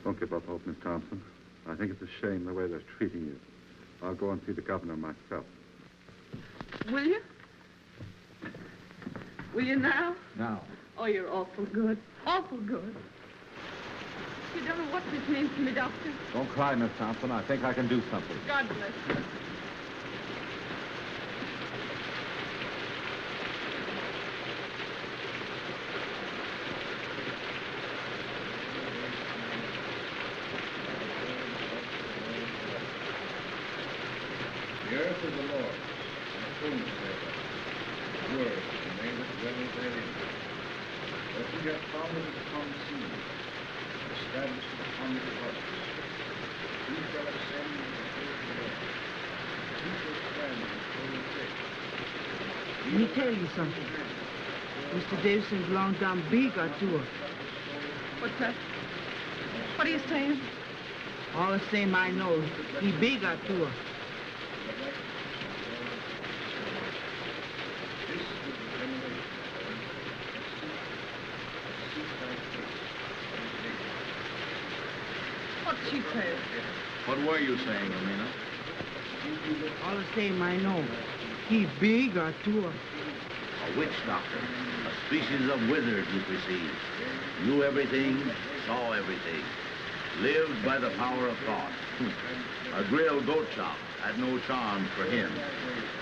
Don't give up hope, Miss Thompson. I think it's a shame the way they're treating you. I'll go and see the governor myself. Will you? Will you now? Now. Oh, you're awful good. Awful good. You don't know what this means to me, Doctor. Don't cry, Miss Thompson. I think I can do something. God bless you. The earth is the Lord, and the fullness thereof. His word, and they that dwell therein. But he hath founded it upon the seas, and established it upon the waters. He shall ascend into the hill of the Lord. He shall stand in the holy place. Let me tell you something. Mr. Davison's long down big or two. What's that? What are you saying? All the same I know, he big or two. What's she saying? What were you saying, Amina? All the same I know, he big or two. A witch doctor, a species of wizard, you perceive. Knew everything, saw everything. Lived by the power of thought. A grilled goat chop had no charms for him.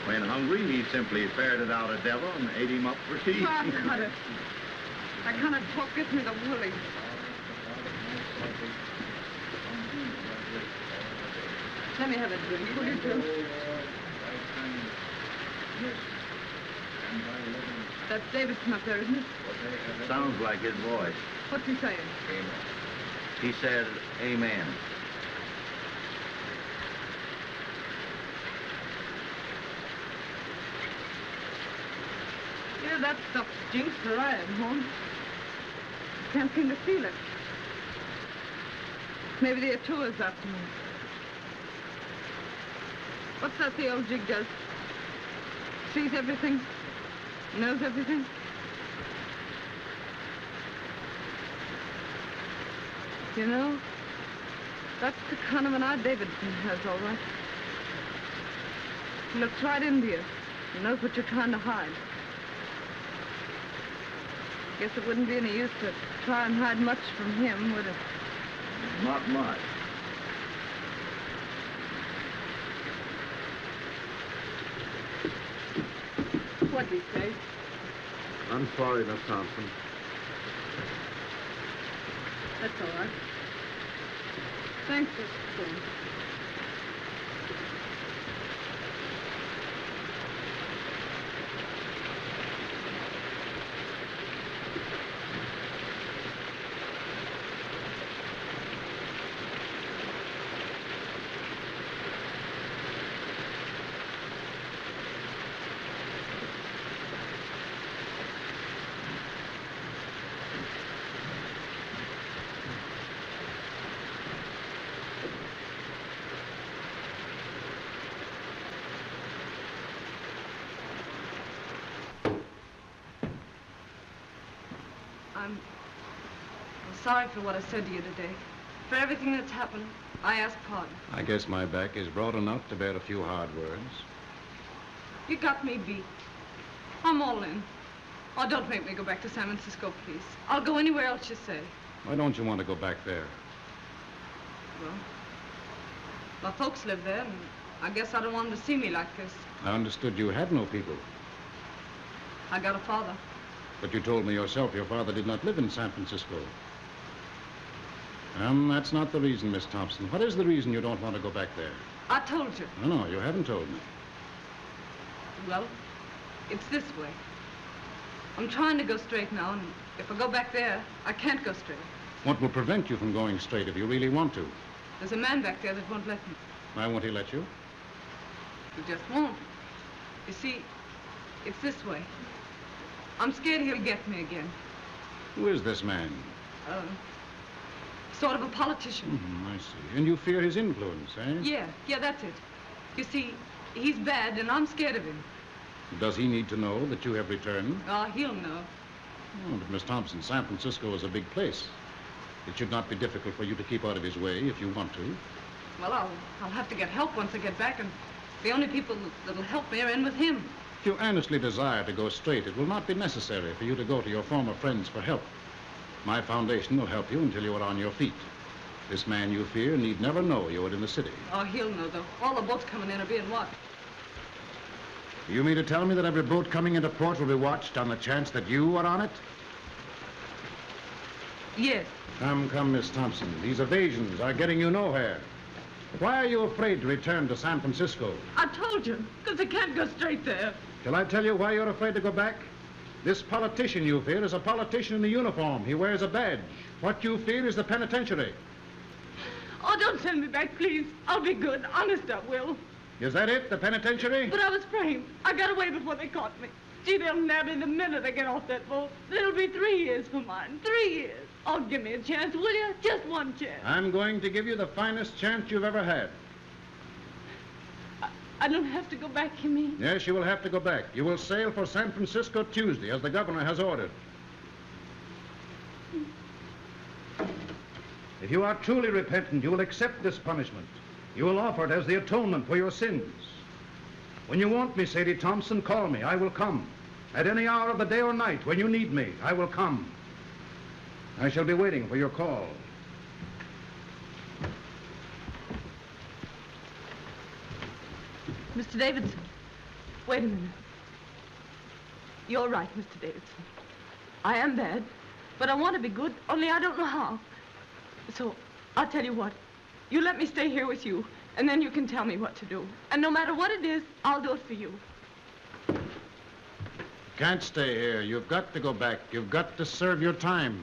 When hungry, he simply ferreted out a devil and ate him up for tea. Oh, cut it. That kind of talk gets me the willies. Let me have a drink, will you, Jim? That's Davidson up there, isn't it? Sounds like his voice. What's he saying? He said, amen. Yeah, that stuff stinks where I am, home. Can't seem to feel it. Maybe the Atua's after me. What's that the old jig does? Sees everything? Knows everything? You know, that's the kind of an eye Davidson has, all right. He looks right into you. He knows what you're trying to hide. Guess it wouldn't be any use to try and hide much from him, would it? Not much. What'd he say? I'm sorry, Miss Thompson. That's all right. Thanks, Mr. Stone. sorry for what I said to you today. For everything that's happened, I ask pardon. I guess my back is broad enough to bear a few hard words. You got me beat. I'm all in. Oh, don't make me go back to San Francisco, please. I'll go anywhere else you say. Why don't you want to go back there? Well, my folks live there, and I guess I don't want them to see me like this. I understood you had no people. I got a father. But you told me yourself your father did not live in San Francisco. That's not the reason, Miss Thompson. What is the reason you don't want to go back there? I told you. No, you haven't told me. Well, it's this way. I'm trying to go straight now, and if I go back there, I can't go straight. What will prevent you from going straight if you really want to? There's a man back there that won't let me. Why won't he let you? He just won't. You see, it's this way. I'm scared he'll get me again. Who is this man? Sort of a politician. I see. And you fear his influence, eh? Yeah, that's it. You see, he's bad, and I'm scared of him. Does he need to know that you have returned? Oh, he'll know. Oh, but Miss Thompson, San Francisco is a big place. It should not be difficult for you to keep out of his way if you want to. Well, I'll have to get help once I get back, and the only people that'll help me are in with him. If you earnestly desire to go straight, it will not be necessary for you to go to your former friends for help. My foundation will help you until you are on your feet. This man you fear need never know you are in the city. Oh, he'll know, though. All the boats coming in are being watched. You mean to tell me that every boat coming into port will be watched on the chance that you are on it? Yes. Come, Miss Thompson. These evasions are getting you nowhere. Why are you afraid to return to San Francisco? I told you, because I can't go straight there. Shall I tell you why you're afraid to go back? This politician you fear is a politician in the uniform. He wears a badge. What you fear is the penitentiary. Oh, don't send me back, please. I'll be good. Honest, I will. Is that it, the penitentiary? But I was framed. I got away before they caught me. Gee, they'll nab me the minute I get off that boat. It'll be 3 years for mine. 3 years. Oh, give me a chance, will you? Just one chance. I'm going to give you the finest chance you've ever had. I don't have to go back, you mean? Yes, you will have to go back. You will sail for San Francisco Tuesday, as the governor has ordered. If you are truly repentant, you will accept this punishment. You will offer it as the atonement for your sins. When you want me, Sadie Thompson, call me. I will come. At any hour of the day or night, when you need me, I will come. I shall be waiting for your call. Mr. Davidson, wait a minute. You're right, Mr. Davidson. I am bad, but I want to be good, only I don't know how. So, I'll tell you what. You let me stay here with you, and then you can tell me what to do. And no matter what it is, I'll do it for you. Can't stay here. You've got to go back. You've got to serve your time.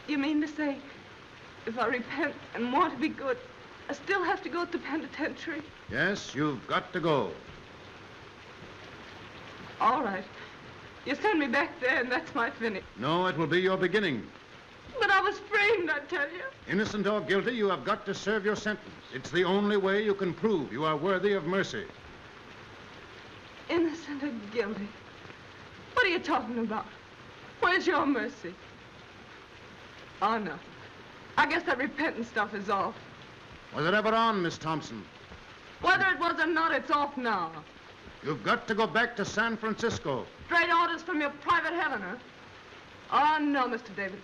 You mean to say, if I repent and want to be good, I still have to go to the penitentiary? Yes, you've got to go. All right. You send me back there, and that's my finish. No, it will be your beginning. But I was framed, I tell you. Innocent or guilty, you have got to serve your sentence. It's the only way you can prove you are worthy of mercy. Innocent or guilty? What are you talking about? Where's your mercy? Oh, no. I guess that repentant stuff is off. Was it ever on, Miss Thompson? Whether it was or not, it's off now. You've got to go back to San Francisco. Straight orders from your private heaven, huh? Oh, no, Mr. Davidson.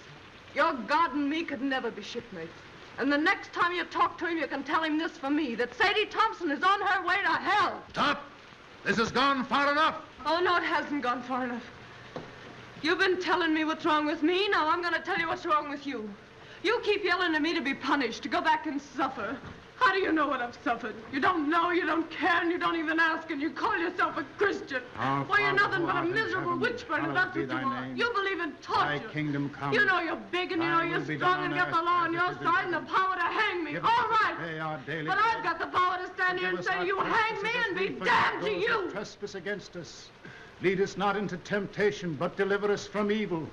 Your God and me could never be shipmates. And the next time you talk to him, you can tell him this for me, that Sadie Thompson is on her way to hell. Stop! This has gone far enough. Oh, no, it hasn't gone far enough. You've been telling me what's wrong with me. Now I'm going to tell you what's wrong with you. You keep yelling at me to be punished, to go back and suffer. How do you know what I've suffered? You don't know, you don't care, and you don't even ask, and you call yourself a Christian. Well, you're nothing but a miserable witch burner, that's what you are. You believe in torture. Thy kingdom come. You know you're big, and you know you're strong, and got the law on your side, and the power to hang me. All right. But I've got the power to stand here and say, you hang me, and be damned to you. Trespass against us. Lead us not into temptation, but deliver us from evil.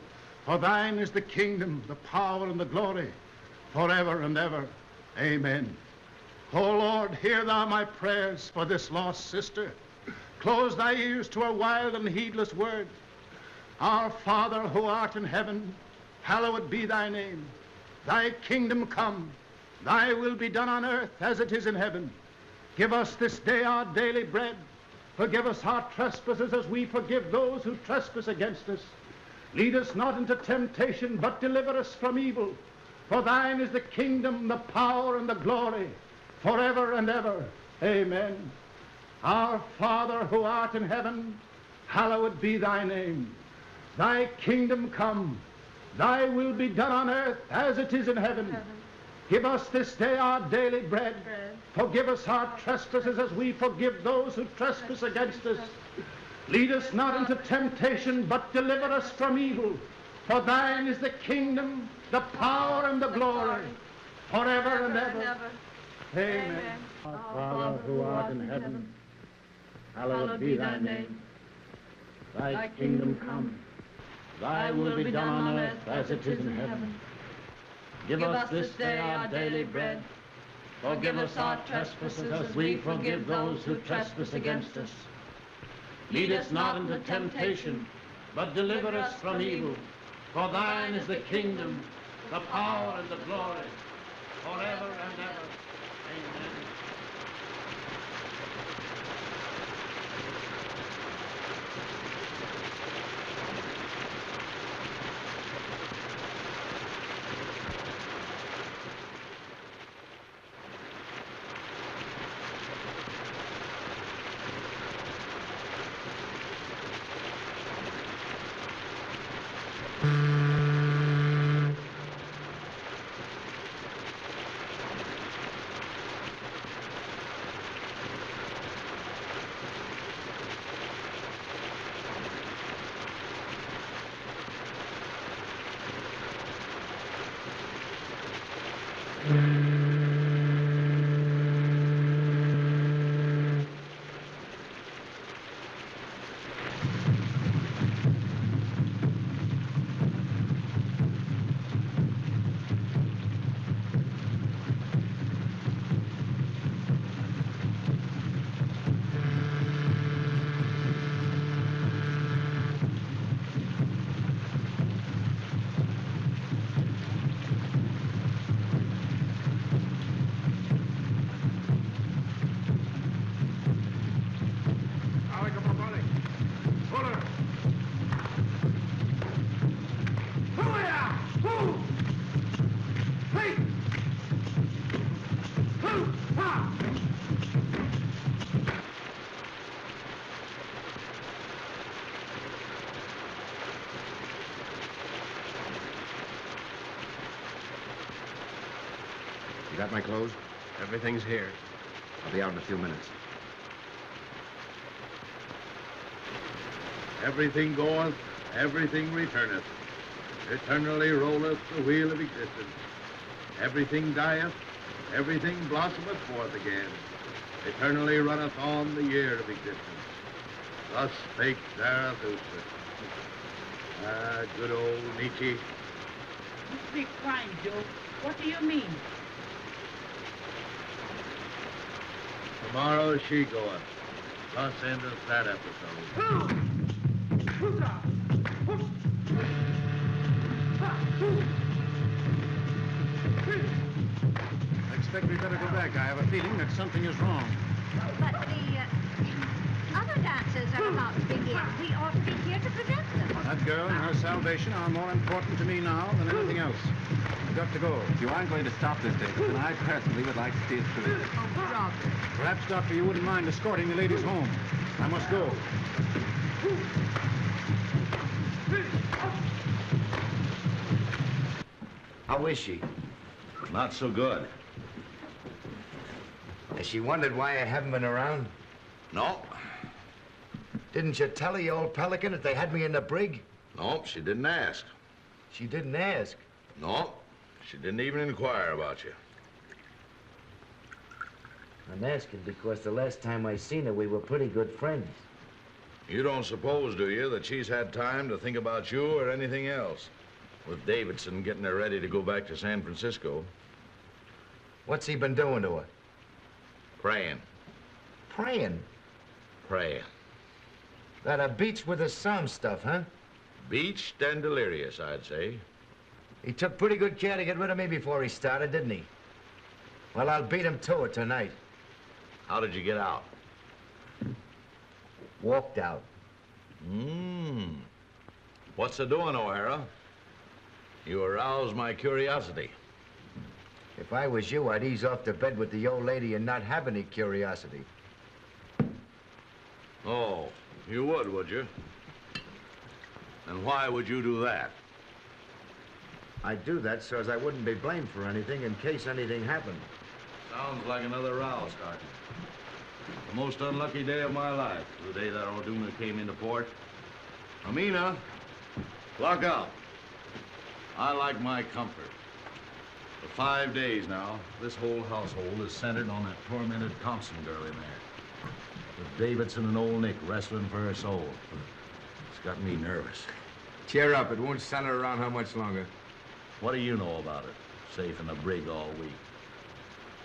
For thine is the kingdom, the power, and the glory, forever and ever. Amen. O Lord, hear thou my prayers for this lost sister. Close thy ears to her wild and heedless word. Our Father who art in heaven, hallowed be thy name. Thy kingdom come, thy will be done on earth as it is in heaven. Give us this day our daily bread. Forgive us our trespasses as we forgive those who trespass against us. Lead us not into temptation, but deliver us from evil. For thine is the kingdom, the power, and the glory, forever and ever. Amen. Our Father who art in heaven, hallowed be thy name. Thy kingdom come, thy will be done on earth as it is in heaven. Give us this day our daily bread. Forgive us our trespasses as we forgive those who trespass against us. Lead us not into temptation, but deliver us from evil. For thine is the kingdom, the power, and the glory, forever and ever. Amen. Our Father who art in heaven, hallowed be thy name. Thy kingdom come, thy will be done on earth as it is in heaven. Give us this day our daily bread. Forgive us our trespasses as we forgive those who trespass against us. Lead us not into temptation, but deliver us from evil. For thine is the kingdom, the power, and the glory, forever and ever. Amen. You got my clothes? Everything's here. I'll be out in a few minutes. Everything goeth, everything returneth. Eternally rolleth the wheel of existence. Everything dieth, everything blossometh forth again. Eternally runneth on the year of existence. Thus spake Zarathustra. Ah, good old Nietzsche. You speak fine, Joe. What do you mean? Tomorrow she goeth. Thus endeth that episode. I expect we better go back. I have a feeling that something is wrong. But the other dancers are about to begin. We ought to be here to prevent them. That girl and her salvation are more important to me now than anything else. I've got to go. If you aren't going to stop this, David, then I personally would like to see it through. Oh, brother. Perhaps, Doctor, you wouldn't mind escorting the ladies home. I must go. How is she? Not so good. Has she wondered why I haven't been around? No. Didn't you tell her, you old pelican, that they had me in the brig? No, she didn't ask. She didn't ask? No, she didn't even inquire about you. I'm asking because the last time I seen her, we were pretty good friends. You don't suppose, do you, that she's had time to think about you or anything else? With Davidson getting her ready to go back to San Francisco. What's he been doing to her? Praying. Praying? Praying. That a beach with the psalm stuff, huh? Beached and delirious, I'd say. He took pretty good care to get rid of me before he started, didn't he? Well, I'll beat him to it tonight. How did you get out? Walked out. What's the doing, O'Hara? You aroused my curiosity. If I was you, I'd ease off to bed with the old lady and not have any curiosity. Oh, you would you? And why would you do that? I'd do that so as I wouldn't be blamed for anything in case anything happened. Sounds like another row starting. The most unlucky day of my life, the day that Orduna came into port. Amina, lock up. I like my comfort. For 5 days now, this whole household is centered on that tormented Thompson girl in there. With Davidson and old Nick wrestling for her soul. It's got me nervous. Cheer up. It won't center around how much longer. What do you know about it? Safe in the brig all week.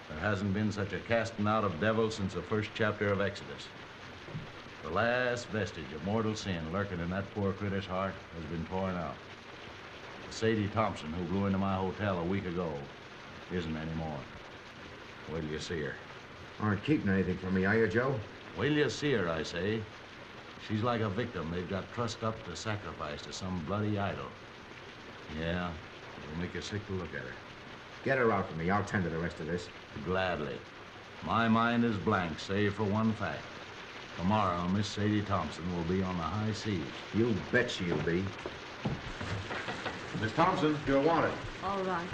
There hasn't been such a casting out of devils since the first chapter of Exodus. The last vestige of mortal sin lurking in that poor critter's heart has been torn out. The Sadie Thompson who blew into my hotel a week ago isn't anymore. Wait till you see her. Aren't keeping anything from me, are you, Joe? Wait till you see her, I say. She's like a victim they've got trussed up to sacrifice to some bloody idol. Yeah, it'll make you sick to look at her. Get her out for me. I'll tend to the rest of this. Gladly. My mind is blank, save for one fact. Tomorrow, Miss Sadie Thompson will be on the high seas. You bet she'll be. Miss Thompson, you're wanted. All right.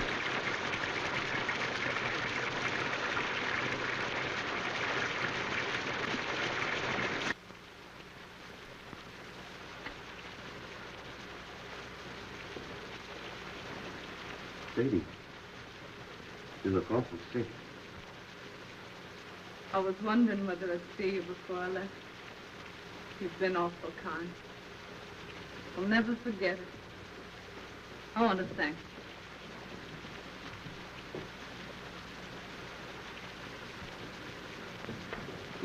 Sadie, you look awful sick. I was wondering whether I'd see you before I left. You've been awful kind. I'll never forget it. I want to thank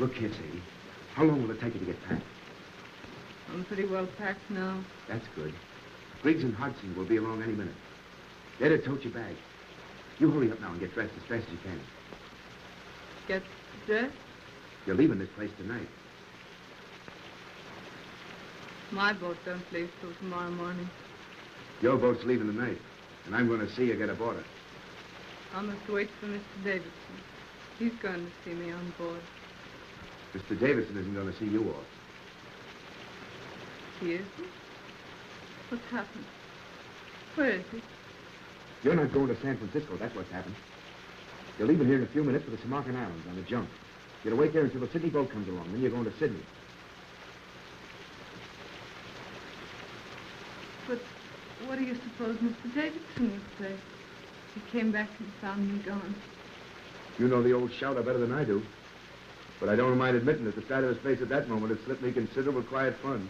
you. Look here, Sadie. How long will it take you to get packed? I'm pretty well packed now. That's good. Briggs and Hudson will be along any minute. They're to tote your bag. You hurry up now and get dressed as fast as you can. Get dressed? You're leaving this place tonight. My boat don't leave till tomorrow morning. Your boat's leaving tonight, and I'm going to see you get aboard it. I must wait for Mr. Davidson. He's going to see me on board. Mr. Davidson isn't going to see you off. He isn't? What's happened? Where is he? You're not going to San Francisco, that's what's happened. You're leaving here in a few minutes for the Samarkand Islands on a junk. You're to wait there until the Sydney boat comes along, then you're going to Sydney. But what do you suppose Mr. Davidson would say? He came back and found me gone. You know the old shouter better than I do. But I don't mind admitting that the sight of his face at that moment has slipped me considerable quiet fun.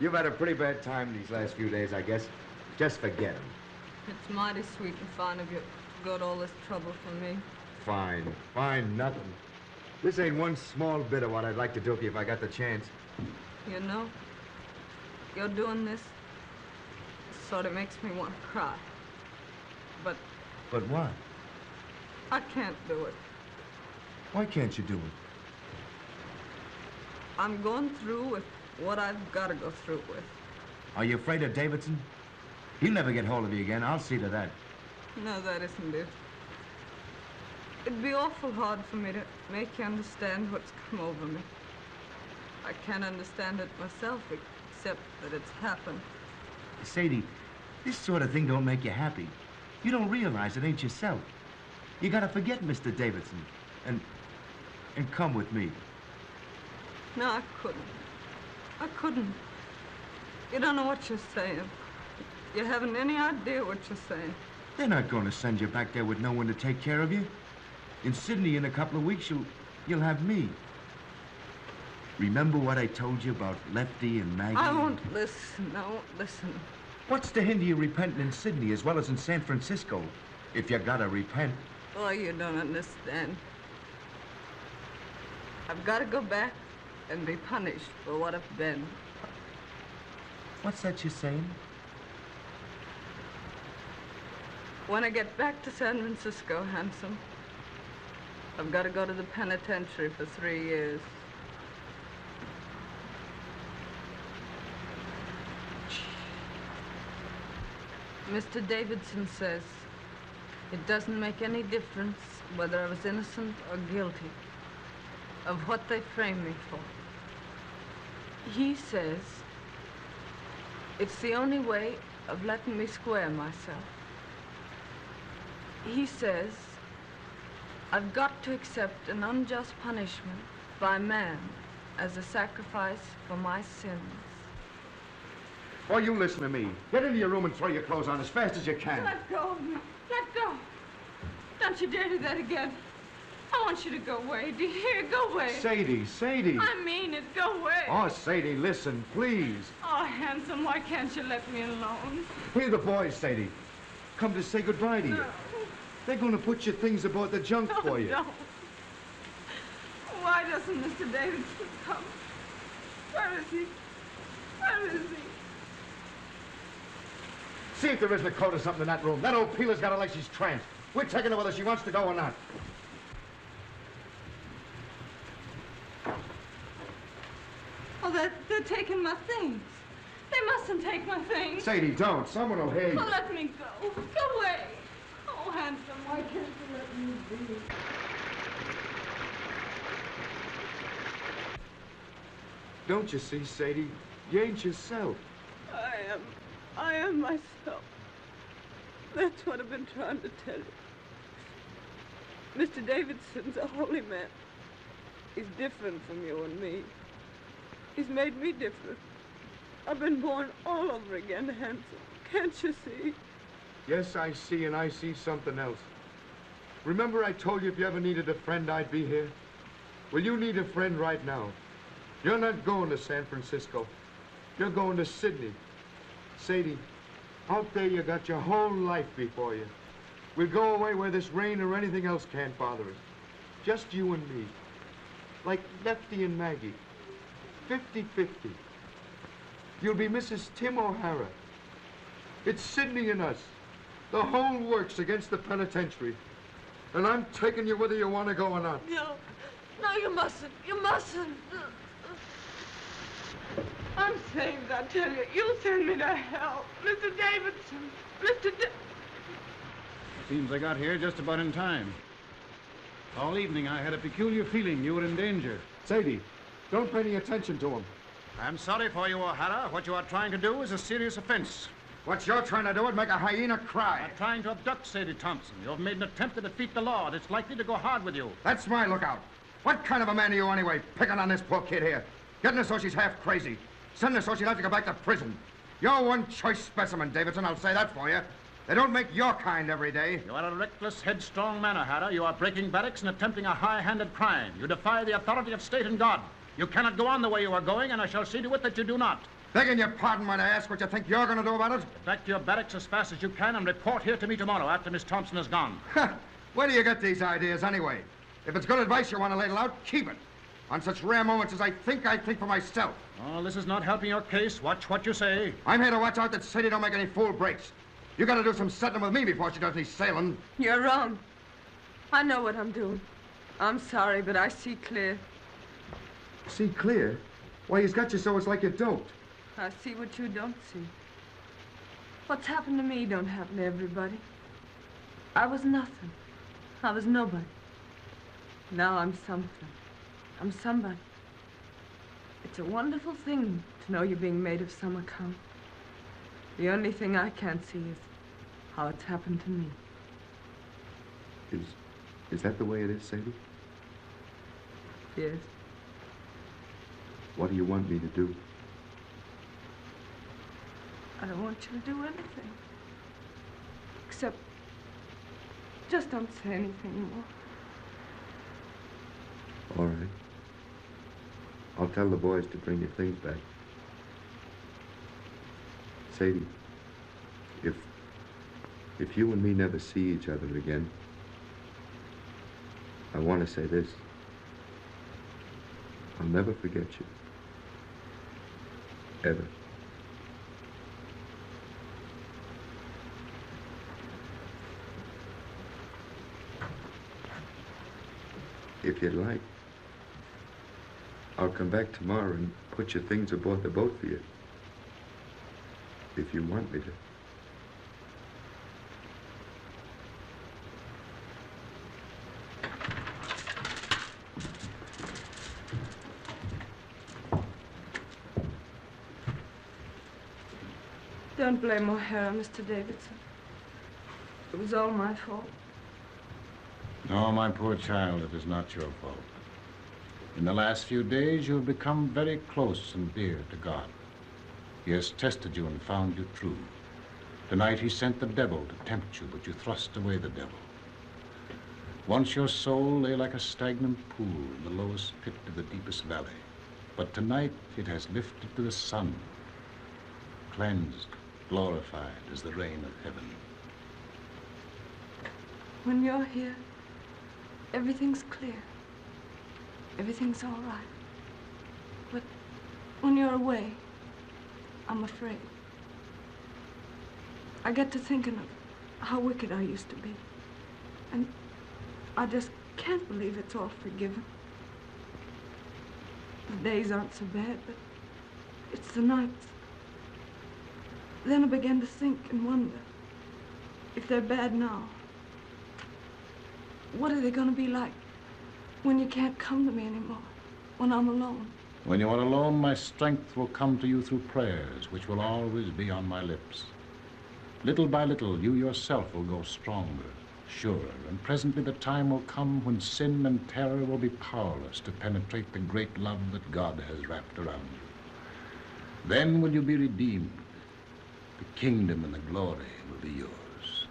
You've had a pretty bad time these last few days, I guess. Just forget him. It's mighty sweet and fine of you to go to all this trouble for me. Fine. Fine, nothing. This ain't one small bit of what I'd like to do for you if I got the chance. You know, you're doing this sort of makes me want to cry. But But what? I can't do it. Why can't you do it? I'm going through with what I've got to go through with. Are you afraid of Davidson? He'll never get hold of you again. I'll see to that. No, that isn't it. It'd be awful hard for me to make you understand what's come over me. I can't understand it myself, except that it's happened. Sadie, this sort of thing don't make you happy. You don't realize it ain't yourself. You gotta forget Mr. Davidson and come with me. No, I couldn't. I couldn't. You don't know what you're saying. You haven't any idea what you're saying. They're not going to send you back there with no one to take care of you. In Sydney, in a couple of weeks, you'll have me. Remember what I told you about Lefty and Maggie? I won't listen. I won't listen. What's to hinder you repenting in Sydney as well as in San Francisco, if you gotta repent? Oh, you don't understand. I've got to go back and be punished for what I've been. What's that you're saying? When I get back to San Francisco, Handsome, I've got to go to the penitentiary for 3 years. Mr. Davidson says it doesn't make any difference whether I was innocent or guilty of what they framed me for. He says it's the only way of letting me square myself. He says I've got to accept an unjust punishment by man as a sacrifice for my sins. Oh, you listen to me. Get into your room and throw your clothes on as fast as you can. Let go of me. Let go. Don't you dare do that again. I want you to go away. Do you hear? Go away. Sadie, Sadie. I mean it. Go away. Oh, Sadie, listen, please. Oh, Handsome, why can't you let me alone? Here are the boys, Sadie. Come to say goodbye to you. No. They're going to put your things aboard the junk for you. Don't. Why doesn't Mr. Davidson come? Where is he? Where is he? See if there isn't a coat or something in that room. That old peeler's got her like she's tranced. We're taking her whether she wants to go or not. Oh, they're taking my things. They mustn't take my things. Sadie, don't. Someone will hear you. Oh, let me go. Go away. Oh, Handsome, why can't you let me be? Don't you see, Sadie? You ain't yourself. I am myself. That's what I've been trying to tell you. Mr. Davidson's a holy man. He's different from you and me. He's made me different. I've been born all over again, Handsome. Can't you see? Yes, I see, and I see something else. Remember I told you if you ever needed a friend, I'd be here? Well, you need a friend right now. You're not going to San Francisco. You're going to Sydney. Sadie, out there you got your whole life before you. We'll go away where this rain or anything else can't bother us. Just you and me. Like Lefty and Maggie. 50-50. You'll be Mrs. Tim O'Hara. It's Sydney and us. The whole works against the penitentiary. And I'm taking you whether you want to go or not. No, you mustn't. You mustn't. I'm saved, I tell you. You'll send me to hell. Mr. Davidson. Seems I got here just about in time. All evening I had a peculiar feeling you were in danger. Sadie, don't pay any attention to him. I'm sorry for you, O'Hara. What you are trying to do is a serious offense. What you're trying to do is make a hyena cry. You're trying to abduct Sadie Thompson. You've made an attempt to defeat the law, and it's likely to go hard with you. That's my lookout. What kind of a man are you anyway, picking on this poor kid here? Getting her so she's half crazy. Sending her so she'll have to go back to prison. You're one choice specimen, Davidson, I'll say that for you. They don't make your kind every day. You are a reckless, headstrong man, O'Hara. You are breaking barracks and attempting a high-handed crime. You defy the authority of state and God. You cannot go on the way you are going, and I shall see to it that you do not. Begging your pardon, might I ask what you think you're going to do about it? Get back to your barracks as fast as you can and report here to me tomorrow after Miss Thompson is gone. Where do you get these ideas anyway? If it's good advice you want to ladle out, keep it. On such rare moments as I think for myself. Oh, this is not helping your case. Watch what you say. I'm here to watch out that Sadie don't make any fool breaks. You got to do some settling with me before she does any sailing. You're wrong. I know what I'm doing. I'm sorry, but I see clear. See clear? Why, he's got you so it's like you don't. I see what you don't see. What's happened to me don't happen to everybody. I was nothing. I was nobody. Now I'm something. I'm somebody. It's a wonderful thing to know you're being made of some account. The only thing I can't see is how it's happened to me. Is that the way it is, Sadie? Yes. What do you want me to do? I don't want you to do anything. Except, just don't say anything more. All right. I'll tell the boys to bring your things back. Sadie, if you and me never see each other again, I want to say this. I'll never forget you. Ever. If you'd like, I'll come back tomorrow and put your things aboard the boat for you. If you want me to. Don't blame O'Hara, Mr. Davidson. It was all my fault. No, my poor child, it is not your fault. In the last few days, you have become very close and dear to God. He has tested you and found you true. Tonight, he sent the devil to tempt you, but you thrust away the devil. Once your soul lay like a stagnant pool in the lowest pit of the deepest valley. But tonight, it has lifted to the sun, cleansed, glorified as the rain of heaven. When you're here, everything's clear. Everything's all right. But when you're away, I'm afraid. I get to thinking of how wicked I used to be. And I just can't believe it's all forgiven. The days aren't so bad, but it's the nights. Then I began to think and wonder if they're bad now. What are they going to be like when you can't come to me anymore, when I'm alone? When you are alone, my strength will come to you through prayers, which will always be on my lips. Little by little, you yourself will grow stronger, surer, and presently the time will come when sin and terror will be powerless to penetrate the great love that God has wrapped around you. Then will you be redeemed. The kingdom and the glory will be yours.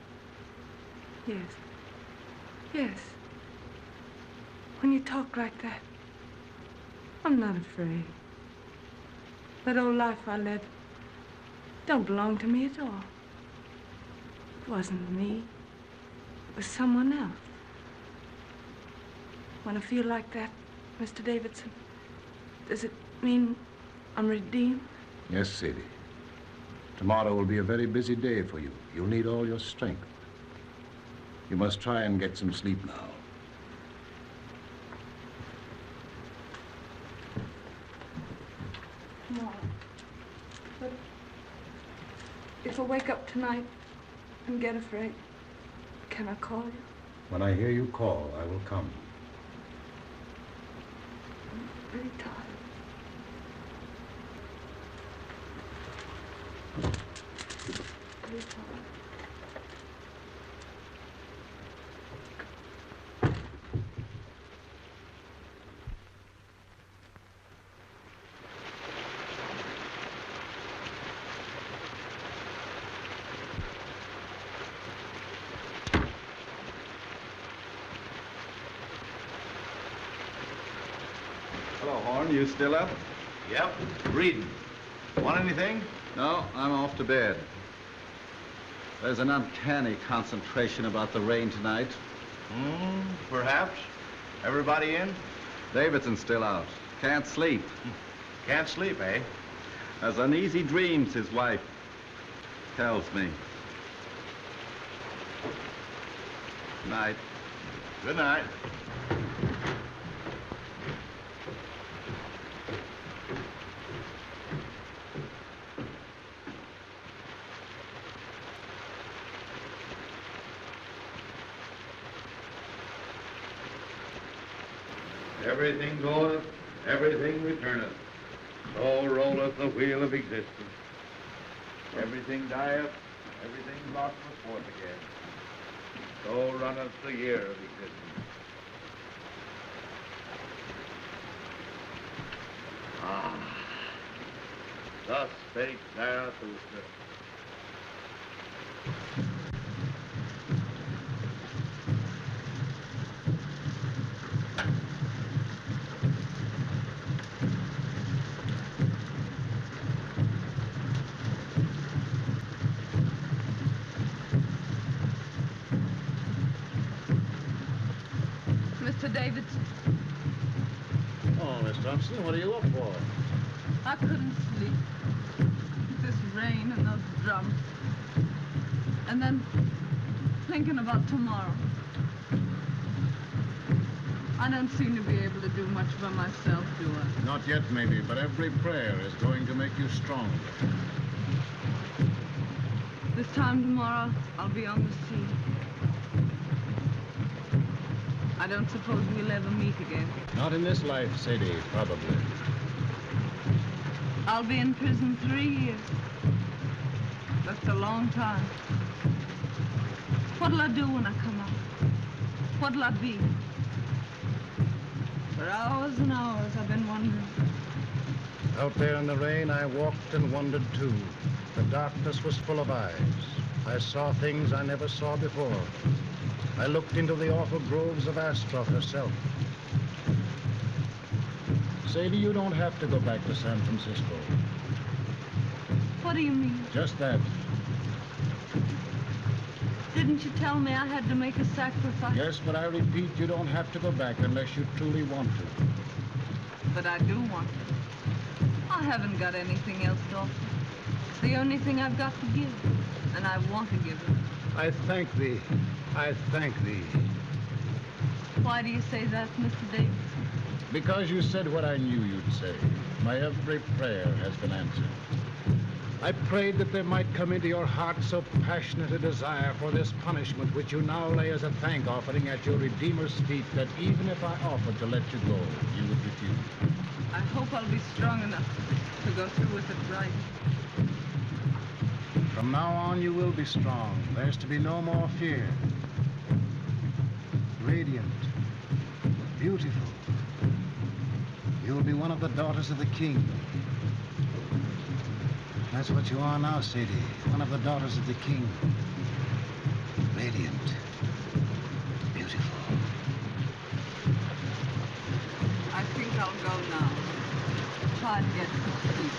Yes. Yes. When you talk like that, I'm not afraid. That old life I led don't belong to me at all. It wasn't me. It was someone else. When I feel like that, Mr. Davidson, does it mean I'm redeemed? Yes, Sadie. Tomorrow will be a very busy day for you. You'll need all your strength. You must try and get some sleep now. Tomorrow. But if I wake up tonight and get afraid, can I call you? When I hear you call, I will come. I'm really tired. Really tired. Hello, Horn. You still up? Yep, reading. Want anything? No, I'm off to bed. There's an uncanny concentration about the rain tonight. Perhaps. Everybody in? Davidson's still out. Can't sleep. Can't sleep, eh? Has uneasy dreams, his wife tells me. Night. Good night. Everything goeth, everything returneth. So rolleth the wheel of existence. Everything dieth, everything brought forth again. So runneth the year of existence. Ah, thus spake Zarathustra. Mr. Davidson. Oh, Miss Thompson. Huston, what are you up for? I couldn't sleep. This rain and those drums. And then thinking about tomorrow. I don't seem to be able to do much for myself, do I? Not yet, maybe, but every prayer is going to make you stronger. This time tomorrow, I'll be on the sea. I don't suppose we'll ever meet again. Not in this life, Sadie, probably. I'll be in prison 3 years. That's a long time. What'll I do when I come out? What'll I be? For hours and hours, I've been wondering. Out there in the rain, I walked and wondered, too. The darkness was full of eyes. I saw things I never saw before. I looked into the awful groves of Astroth herself. Sadie, you don't have to go back to San Francisco. What do you mean? Just that. Didn't you tell me I had to make a sacrifice? Yes, but I repeat, you don't have to go back unless you truly want to. But I do want to. I haven't got anything else to offer. It's the only thing I've got to give, and I want to give it. I thank thee. I thank thee. Why do you say that, Mr. Davidson? Because you said what I knew you'd say. My every prayer has been answered. I prayed that there might come into your heart so passionate a desire for this punishment which you now lay as a thank offering at your Redeemer's feet that even if I offered to let you go, you would refuse. I hope I'll be strong enough to go through with it right. From now on, you will be strong. There's to be no more fear. Radiant. Beautiful. You'll be one of the daughters of the king. That's what you are now, Sadie. One of the daughters of the king. Radiant. Beautiful. I think I'll go now. Try to get some sleep.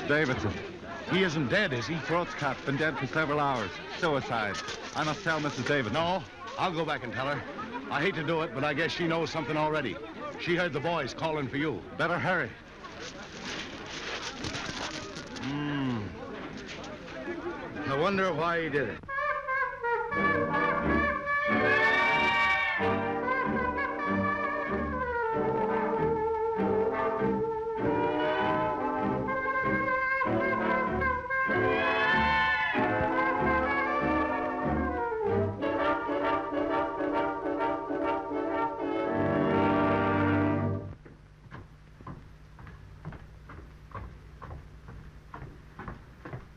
Mr. Davidson. He isn't dead, is he? Throat's cut. Been dead for several hours. Suicide. I must tell Mrs. Davidson. No, I'll go back and tell her. I hate to do it, but I guess she knows something already. She heard the boys calling for you. Better hurry. I wonder why he did it.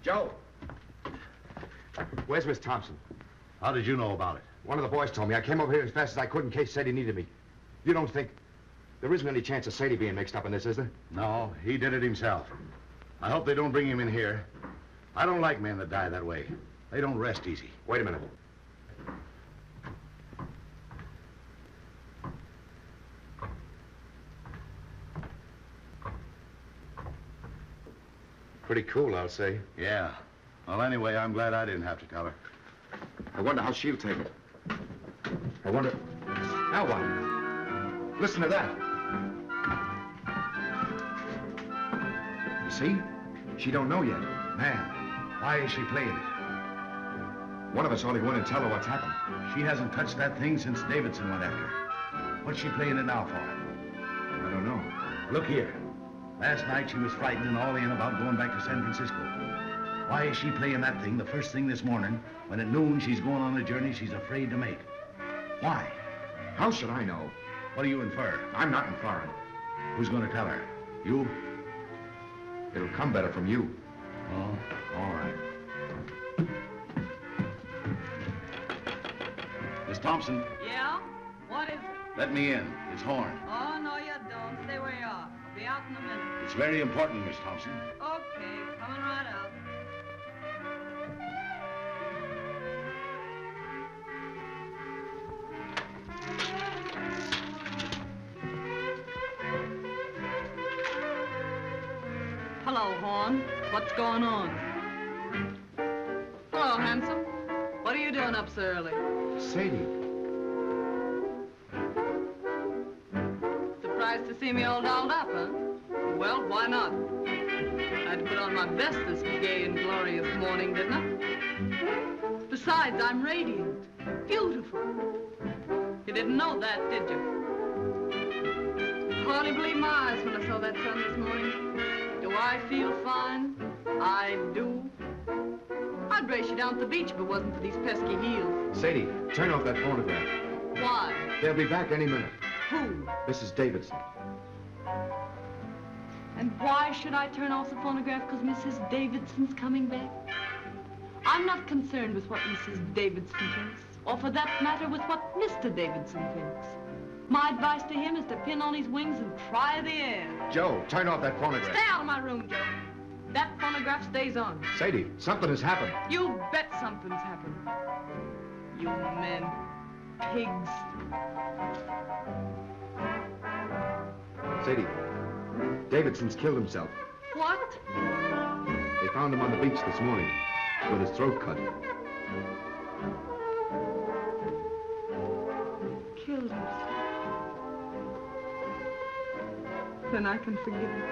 Joe! Where's Miss Thompson? How did you know about it? One of the boys told me. I came over here as fast as I could in case Sadie needed me. You don't think... There isn't any chance of Sadie being mixed up in this, is there? No, he did it himself. I hope they don't bring him in here. I don't like men that die that way. They don't rest easy. Wait a minute. Pretty cool, I'll say. Yeah. Well, anyway, I'm glad I didn't have to tell her. I wonder how she'll take it. I wonder... Now what? Listen to that. You see? She don't know yet. Man, why is she playing it? One of us ought to go in and tell her what's happened. She hasn't touched that thing since Davidson went after her. What's she playing it now for? I don't know. Look here. Last night she was frightened and all in about going back to San Francisco. Why is she playing that thing the first thing this morning when at noon she's going on a journey she's afraid to make? Why? How should I know? What do you infer? I'm not inferring. Who's going to tell her? You? It'll come better from you. Oh, all right. Miss Thompson. Yeah? What is it? Let me in. It's Horn. Oh, no, you don't. Stay where you are. I'll be out in a minute. It's very important, Miss Thompson. Okay, coming right up. Hello, Horn. What's going on? Hello, handsome. What are you doing up so early? Sadie. Surprised to see me all dolled up, huh? Well, why not? I'd put on my best this gay and glorious morning, didn't I? Besides, I'm radiant, beautiful. You didn't know that, did you? Hardly believed my eyes when I saw that sun this morning. Do I feel fine? I do. I'd race you down to the beach if it wasn't for these pesky heels. Sadie, turn off that phonograph. Why? They'll be back any minute. Who? Mrs. Davidson. And why should I turn off the phonograph? Because Mrs. Davidson's coming back? I'm not concerned with what Mrs. Davidson thinks, or for that matter, with what Mr. Davidson thinks. My advice to him is to pin on his wings and try the air. Joe, turn off that phonograph. Stay out of my room, Joe. That phonograph stays on. Sadie, something has happened. You bet something's happened. You men. Pigs. Sadie, Davidson's killed himself. What? They found him on the beach this morning with his throat cut. Killed himself. Then I can forgive him.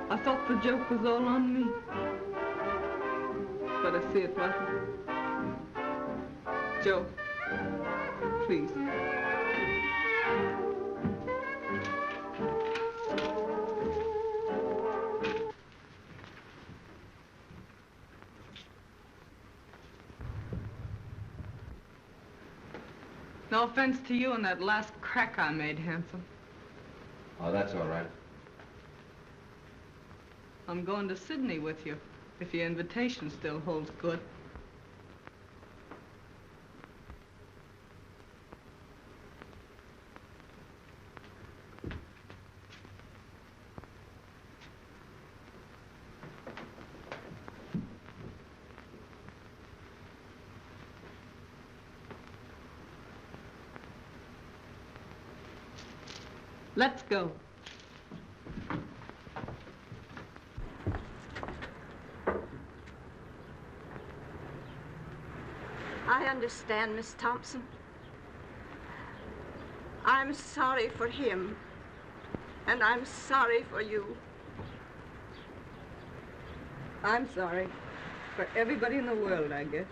I thought the joke was all on me. But I see it wasn't. Joe, please. No offense to you and that last crack I made, handsome. Oh, that's all right. I'm going to Sydney with you, if your invitation still holds good. Let's go. I understand, Miss Thompson. I'm sorry for him, and I'm sorry for you. I'm sorry for everybody in the world, I guess.